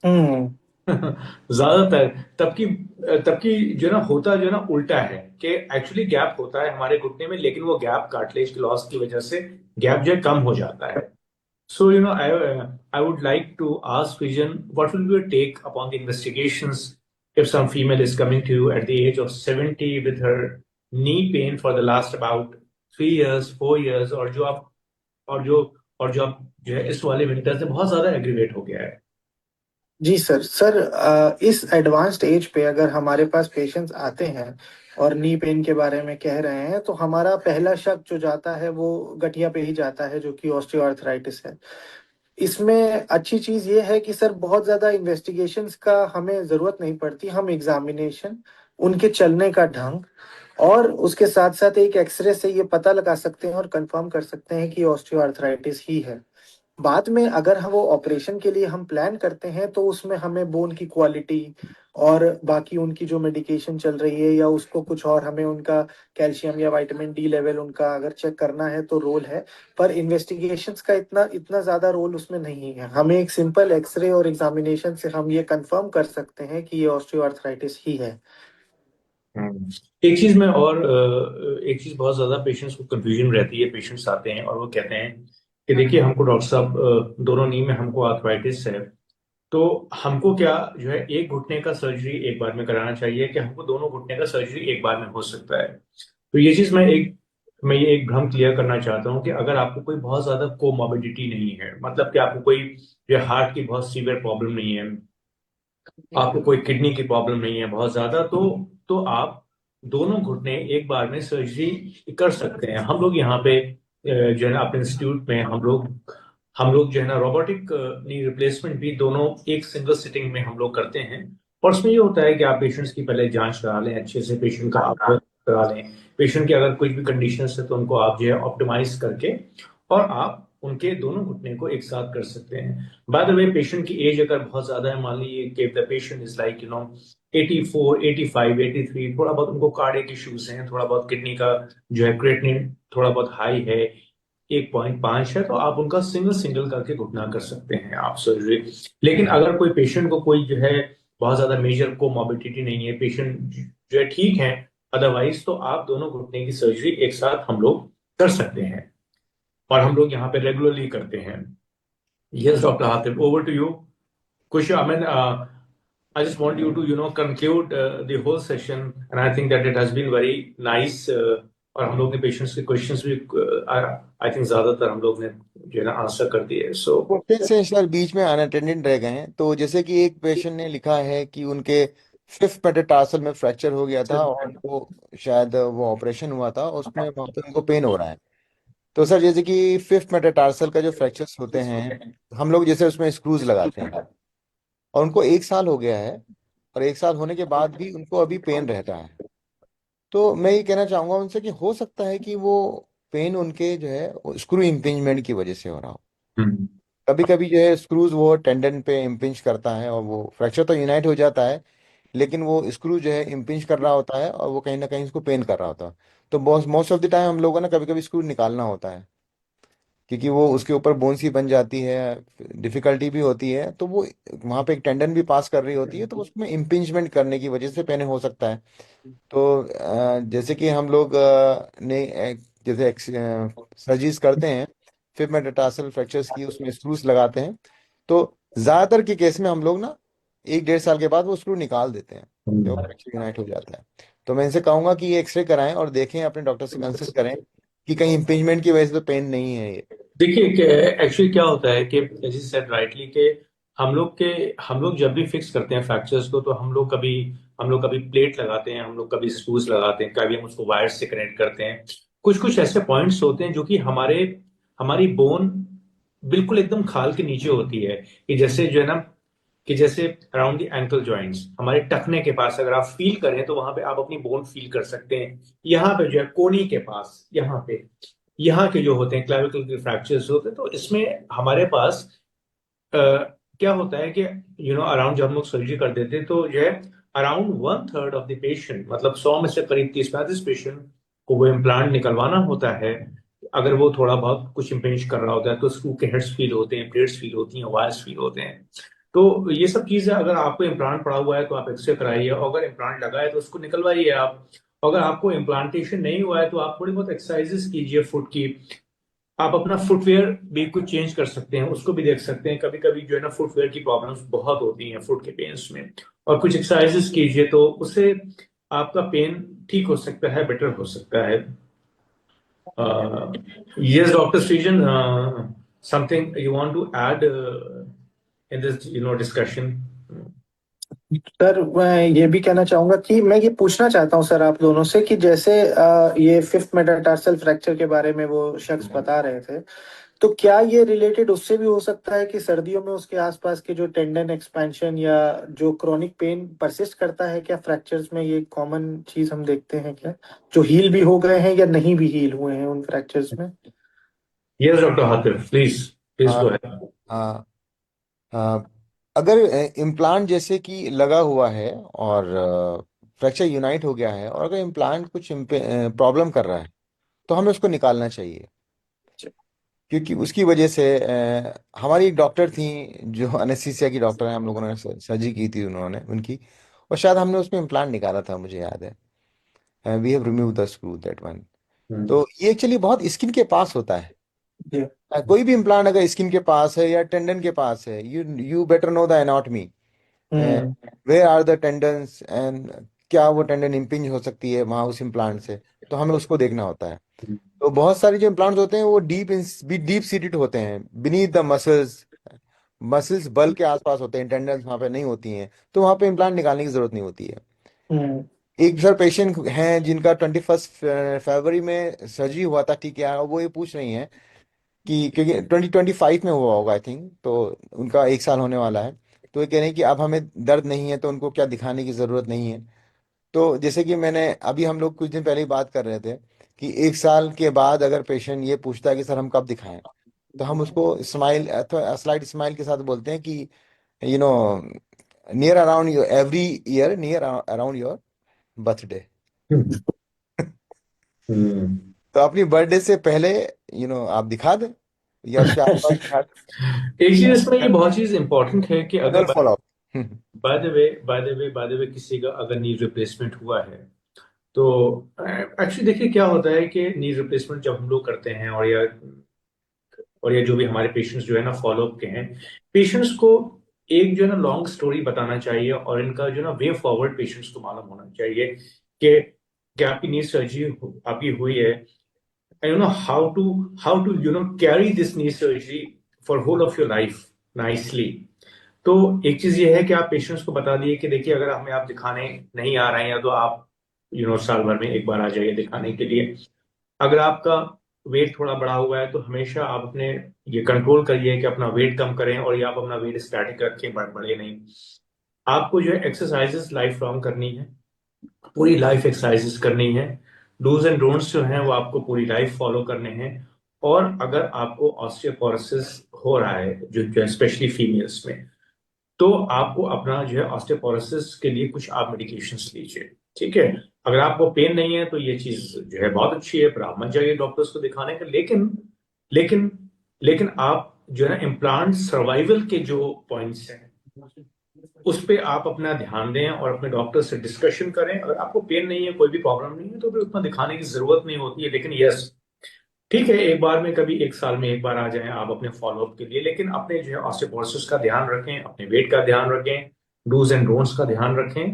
हम्म। ज्यादातर तबकि जो है ना होता जो है ना उल्टा है, कि एक्चुअली गैप होता है हमारे घुटने में, लेकिन वो गैप कार्टिलेज की लॉस की वजह से गैप जो है कम हो जाता है। So I would like to ask Vijan, what will be your take upon the investigations if some female is coming to you at the age of 70 with her knee pain for the last about 3 years 4 years, और जो जो आप जो है इस वाले winter से बहुत ज्यादा एग्रीवेट हो गया है। जी सर। सर, इस एडवांस्ड एज पे अगर हमारे पास पेशेंट्स आते हैं और नी पेन के बारे में कह रहे हैं, तो हमारा पहला शक जो जाता है वो गठिया पे ही जाता है, जो कि ऑस्टियोआर्थराइटिस है। इसमें अच्छी चीज ये है कि सर बहुत ज्यादा इन्वेस्टिगेशंस का हमें जरूरत नहीं पड़ती। हम एग्जामिनेशन, उनके चलने का ढंग, और उसके साथ साथ एक एक्सरे से ये पता लगा सकते हैं और कंफर्म कर सकते हैं कि ऑस्टियोआर्थराइटिस ही है। बाद में अगर हम वो ऑपरेशन के लिए हम प्लान करते हैं, तो उसमें हमें बोन की क्वालिटी और बाकी उनकी जो मेडिकेशन चल रही है, या उसको कुछ और हमें उनका कैल्शियम या विटामिन डी लेवल उनका अगर चेक करना है, तो रोल है। पर इन्वेस्टिगेशंस का इतना इतना ज्यादा रोल उसमें नहीं है। हमें एक सिंपल एक्सरे और एग्जामिनेशन से हम ये कंफर्म कर सकते हैं कि ये ऑस्टियोआर्थराइटिस ही है। हम्म। एक चीज में और एक चीज बहुत ज्यादा पेशेंट्स को कंफ्यूजन रहती है। पेशेंट्स आते हैं और वो कहते हैं कि देखिए हमको डॉक्टर साहब दोनों नी में हमको आर्थराइटिस है, तो हमको क्या जो है एक घुटने का सर्जरी एक बार में कराना चाहिए कि हमको दोनों घुटने का सर्जरी एक बार में हो सकता है? तो ये चीज मैं ये एक भ्रम क्लियर करना चाहता हूँ कि अगर आपको कोई बहुत ज्यादा कोमॉर्बिडिटी नहीं है, मतलब कि आपको कोई जो हार्ट की बहुत सीवियर प्रॉब्लम नहीं है, आपको कोई किडनी की प्रॉब्लम नहीं है बहुत ज्यादा, तो आप दोनों घुटने एक बार में सर्जरी कर सकते हैं। हम लोग यहाँ पे जो है ना अपने इंस्टीट्यूट में हम लोग जो है ना रोबोटिक नी रिप्लेसमेंट भी दोनों एक सिंगल सिटिंग में हम लोग करते हैं। और उसमें ये होता है कि आप पेशेंट्स की पहले जांच करा लें, अच्छे से पेशेंट का आप करा लें। पेशेंट की अगर कुछ भी कंडीशन है तो उनको आप जो है ऑप्टिमाइज करके और आप उनके दोनों घुटने को एक साथ कर सकते हैं। बाय द वे, पेशेंट की एज अगर बहुत ज्यादा है, मान लीजिए कि द पेशेंट इज लाइक 84, 85, 83, थोड़ा बहुत उनको कार्डियक इश्यूज हैं, थोड़ा बहुत किडनी का जो है क्रिएटिनिन थोड़ा बहुत हाई है, 1.5 है, तो आप उनका सिंगल सिंगल करके घुटना कर सकते हैं आप सर्जरी। लेकिन अगर कोई पेशेंट को कोई जो है बहुत ज्यादा मेजर कोमॉर्बिडिटी नहीं है, पेशेंट जो है ठीक है, अदरवाइज तो आप दोनों घुटने की सर्जरी एक साथ हम लोग कर सकते हैं, और हम लोग यहाँ पे रेगुलरली करते हैं। Yes, Dr. Hatip, over to you. Kush, I mean, I just want you to, conclude the whole session, and I think that it has been very nice. और हम लोग ने पेशेंट्स के क्वेश्चंस भी आई थिंक ज्यादातर हम लोग ने जो है ना आंसर कर दिए। सो क्वेश्चन से सर बीच में अनअटेंडेड रह गए हैं। तो जैसे कि एक पेशेंट ने लिखा है कि उनके फिफ्थ मेटाटार्सल में फ्रैक्चर हो गया था और वो शायद वो ऑपरेशन हुआ था, उसमें वहाँ पे उनको पेन हो रहा है। तो सर जैसे कि फिफ्थ मेटाटार्सल का जो फ्रैक्चर्स होते हैं, हम लोग जैसे उसमें स्क्रूज लगाते हैं और उनको 1 साल हो गया है, और 1 साल होने के बाद भी उनको अभी पेन रहता है। तो मैं ये कहना चाहूंगा उनसे कि हो सकता है कि वो पेन उनके जो है स्क्रू इम्पिंजमेंट की वजह से हो रहा हो। कभी कभी जो है स्क्रूज वो टेंडन पे इम्पिंज करता है और वो फ्रैक्चर तो यूनाइट हो जाता है, लेकिन वो स्क्रू जो है इम्पिंज कर रहा होता है और वो कहीं ना कहीं उसको पेन कर रहा होता है। तो मोस्ट ऑफ द टाइम हम लोगों ने कभी कभी स्क्रू निकालना होता है, क्योंकि वो उसके ऊपर बोन सी बन जाती है, डिफिकल्टी भी होती है। तो वो वहाँ पे एक टेंडन भी पास कर रही होती है, तो उसमें इम्पिंजमेंट करने की वजह से पेन हो सकता है। तो जैसे कि हम लोग जैसे सर्जरीज करते हैं फिर मेटाटार्सल फ्रैक्चर्स की, उसमें स्क्रूस लगाते हैं। तो ज्यादातर के केस में हम लोग ना 1 डेढ़ साल के बाद वो स्क्रू निकाल देते हैं जब फ्रैक्चर यूनाइट हो जाता है। तो मैं इनसे कहूंगा कि ये एक्सरे कराएं और देखें, अपने डॉक्टर से कंसल्ट करें कि कहीं इम्पिंजमेंट की वजह से तो पेन नहीं है ये। देखिए, एक्चुअली क्या होता है कि एज सेड राइटली कि हम लोग जब भी फिक्स करते हैं फ्रैक्चर्स को, तो हम लोग कभी प्लेट लगाते हैं, हम लोग कभी स्क्रूज लगाते हैं, कभी हम उसको वायर से कनेक्ट करते हैं। कुछ कुछ ऐसे पॉइंट्स होते हैं जो कि हमारी बोन बिल्कुल एकदम खाल के नीचे होती है, कि जैसे जो है ना कि जैसे अराउंड द एंकल जॉइंट्स, हमारे टखने के पास अगर आप फील करें तो वहां पे आप अपनी बोन फील कर सकते हैं। यहाँ पे जो है कोनी के पास, यहाँ के जो होते हैं क्लाविकल के फ्रैक्चर्स होते हैं, तो इसमें हमारे पास अ, क्या होता है कि अराउंड जब हम लोग सर्जरी कर देते हैं तो जो है अराउंड 1/3 ऑफ द पेशेंट, मतलब 100 में से करीब 30-35 पेशेंट को वो इम्प्लांट निकलवाना होता है। अगर वो थोड़ा बहुत कुछ इम्पिंज कर रहा होता है तो स्क्रू के हेड्स फील होते हैं, प्लेट्स फील होती हैं, वायर्स फील होते हैं। तो ये सब चीजें, अगर आपको इम्प्लांट पड़ा हुआ है तो आप एक्सरे कराइए, और अगर इम्प्लांट लगा है तो उसको निकलवाइए आप। अगर आपको इम्प्लांटेशन नहीं हुआ है तो आप थोड़ी बहुत एक्सरसाइजेस कीजिए फुट की। आप अपना फुटवेयर भी कुछ चेंज कर सकते हैं, उसको भी देख सकते हैं। कभी कभी जो है ना फुटवेयर की प्रॉब्लम्स बहुत होती हैं फुट के पेन्स में, और कुछ एक्सरसाइजेस कीजिए तो उससे आपका पेन ठीक हो सकता है, बेटर हो सकता है। Yes doctor Srijan, something you want to add in this discussion? Sir मैं ये भी कहना चाहूंगा कि मैं ये पूछना चाहता हूँ सर आप दोनों से कि जैसे ये फिफ्थ मेटाटार्सल फ्रैक्चर के बारे में वो शख्स बता रहे थे, तो क्या ये रिलेटेड उससे भी हो सकता है कि सर्दियों में उसके आसपास के जो टेंडन एक्सपेंशन या जो क्रोनिक पेन परसिस्ट करता है, क्या फ्रैक्चर्स में ये कॉमन चीज हम देखते हैं क्या, जो हील भी हो गए हैं या नहीं भी हील हुए हैं उन फ्रैक्चर्स में? यस डॉक्टर हातिफ, प्लीज प्लीज हाँ गो अहेड। हाँ हाँ। अगर इम्प्लांट जैसे कि लगा हुआ है और फ्रैक्चर यूनाइट हो गया है, और अगर इम्प्लांट कुछ प्रॉब्लम कर रहा है, तो हमें उसको निकालना चाहिए। क्योंकि उसकी वजह से हमारी एक डॉक्टर थी जो अनेस्थीसिया की डॉक्टर है, हम लोगों ने सर्जरी की थी उन्होंने उनकी, और शायद हमने उसमें इम्प्लांट निकाला था, मुझे याद है। We have remove the screw that one. तो ये एक्चुअली बहुत स्किन के पास होता है। कोई भी इम्प्लांट अगर स्किन के पास है या टेंडन के पास है, you better know the anatomy, hmm where are the tendons and क्या वो टेंडन इम्पिंज हो सकती है वहां उस इम्प्लांट से, तो हमें उसको देखना होता है। तो बहुत सारे जो इम्प्लांट्स होते हैं वो डीप सीटेड होते हैं बीनीथ द मसल्स, मसल्स बल के आसपास होते हैं, टेंडन्स वहां पे नहीं होती हैं, तो वहां पे इम्प्लांट निकालने की जरूरत नहीं होती है। हम्म एक सर पेशेंट हैं जिनका 21 फरवरी में सर्जरी हुआ था, ठीक है, वो ये पूछ रही हैं कि क्योंकि 2025 में हुआ होगा आई थिंक, तो उनका 1 साल होने वाला है। तो ये कह रहे हैं कि अब हमें दर्द नहीं है तो उनको क्या दिखाने की ज़रूरत नहीं है। तो जैसे कि मैंने अभी हम लोग कुछ दिन पहले ही बात कर रहे थे कि 1 साल के बाद अगर पेशेंट ये पूछता है कि सर हम कब दिखाएं, तो हम उसको स्माइल अथवा स्लाइड स्माइल के साथ बोलते हैं कि you know near around your every year, near around your birthday. Hmm. तो अपनी बर्थडे से पहले आप दिखा दें या उसके आसपास दिखा एक चीज इसमें ये बहुत चीज इंपॉर्टेंट है कि अगर दें, follow up. By the way किसी का अगर नी रिप्लेसमेंट हुआ है तो एक्चुअली देखिए क्या होता है कि नी रिप्लेसमेंट जब हम लोग करते हैं और या जो भी हमारे पेशेंट्स जो है ना फॉलोअप के हैं, पेशेंट्स को एक जो है ना लॉन्ग स्टोरी बताना चाहिए और इनका जो है ना वे फॉरवर्ड पेशेंट्स को मालूम होना चाहिए कि आपकी नी सर्जरी आपकी हुई है, and you know how to carry this knee surgery for whole of your life nicely. तो एक चीज ये है कि आप पेशेंट्स को बता दिए कि देखिए अगर हमें आप दिखाने नहीं आ रहे हैं तो आप साल भर में एक बार आ जाइए दिखाने के लिए। अगर आपका वेट थोड़ा बढ़ा हुआ है तो हमेशा आप अपने ये कंट्रोल करिए कि अपना वेट कम करें और ये आप अपना वेट स्टैटिक रखें, बढ़े नहीं। आपको जो है एक्सरसाइजेस लाइफ लॉन्ग करनी है, पूरी लाइफ एक्सरसाइजेस करनी है। डूज एंड डोंट्स जो हैं वो आपको पूरी लाइफ फॉलो करने हैं। और अगर आपको ऑस्टियोपोरोसिस हो रहा है जो स्पेशली फीमेल्स में, तो आपको अपना जो है ऑस्टियोपोरोसिस के लिए कुछ आप मेडिकेशंस लीजिए। ठीक है, अगर आपको पेन नहीं है तो ये चीज जो है बहुत अच्छी है, पर आप मत जाइए डॉक्टर्स को दिखाने के। लेकिन लेकिन आप जो है ना इम्प्लांट सर्वाइवल के जो पॉइंट्स हैं उस पे आप अपना ध्यान दें और अपने डॉक्टर से डिस्कशन करें। अगर आपको पेन नहीं है, कोई भी प्रॉब्लम नहीं है, तो फिर उतना दिखाने की जरूरत नहीं होती है। लेकिन यस, ठीक है, एक बार में कभी एक साल में एक बार आ जाएं आप अपने फॉलोअप के लिए, लेकिन अपने जो है ऑस्टियोपोरोसिस का ध्यान रखें, अपने वेट का ध्यान रखें, डूज एंड डोंट्स का ध्यान रखें।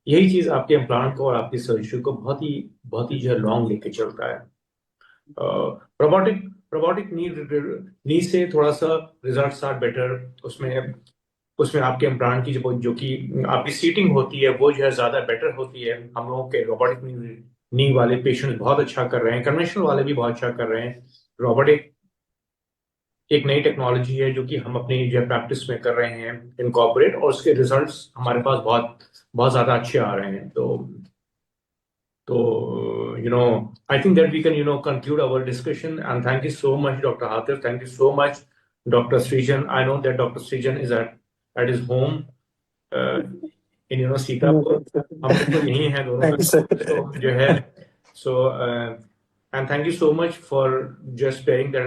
यही चीज आपके इम्प्लांट को और आपकी सर्जरी को बहुत ही जो है लॉन्ग लेके चलता है। रोबोटिक रोबोटिक नी से थोड़ा सा रिजल्ट्स आर बेटर। उसमें उसमें आपके इम्प्लांट की जो कि आपकी सीटिंग होती है वो जो है ज्यादा बेटर होती है। हम लोगों के रोबोटिक नी वाले पेशेंट्स बहुत अच्छा कर रहे हैं, कन्वेंशनल वाले भी बहुत अच्छा कर रहे हैं। रोबोटिक एक नई टेक्नोलॉजी है जो कि हम अपनी जो प्रैक्टिस में कर रहे हैं इनकॉर्पोरेट, और उसके रिजल्ट्स हमारे पास बहुत बहुत ज्यादा अच्छे आ रहे हैं। तो I think that we can conclude our discussion, and thank you so much, Dr. Hatif. Thank you so much, Dr. Srijan. I know that Dr. Srijan is at his home uh, in Sitapur. हम लोग तो यही हैं दोनों thank में, you sir. तो जो है so and thank you so much for just sparing the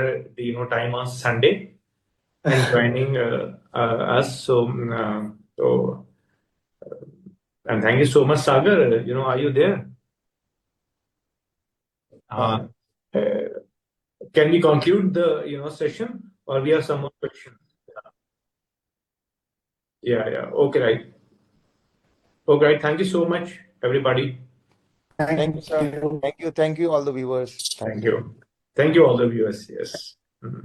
time on Sunday and joining us. So and thank you so much, Sagar. Are you there? Uh, uh, can we conclude the session, or we have some more questions? Yeah. Okay, right. Okay, right. Thank you so much, everybody. Thank you sir, thank you. Thank you, thank you all the viewers, thank Thank you. you. Thank you, all the viewers. Yes. Mhm.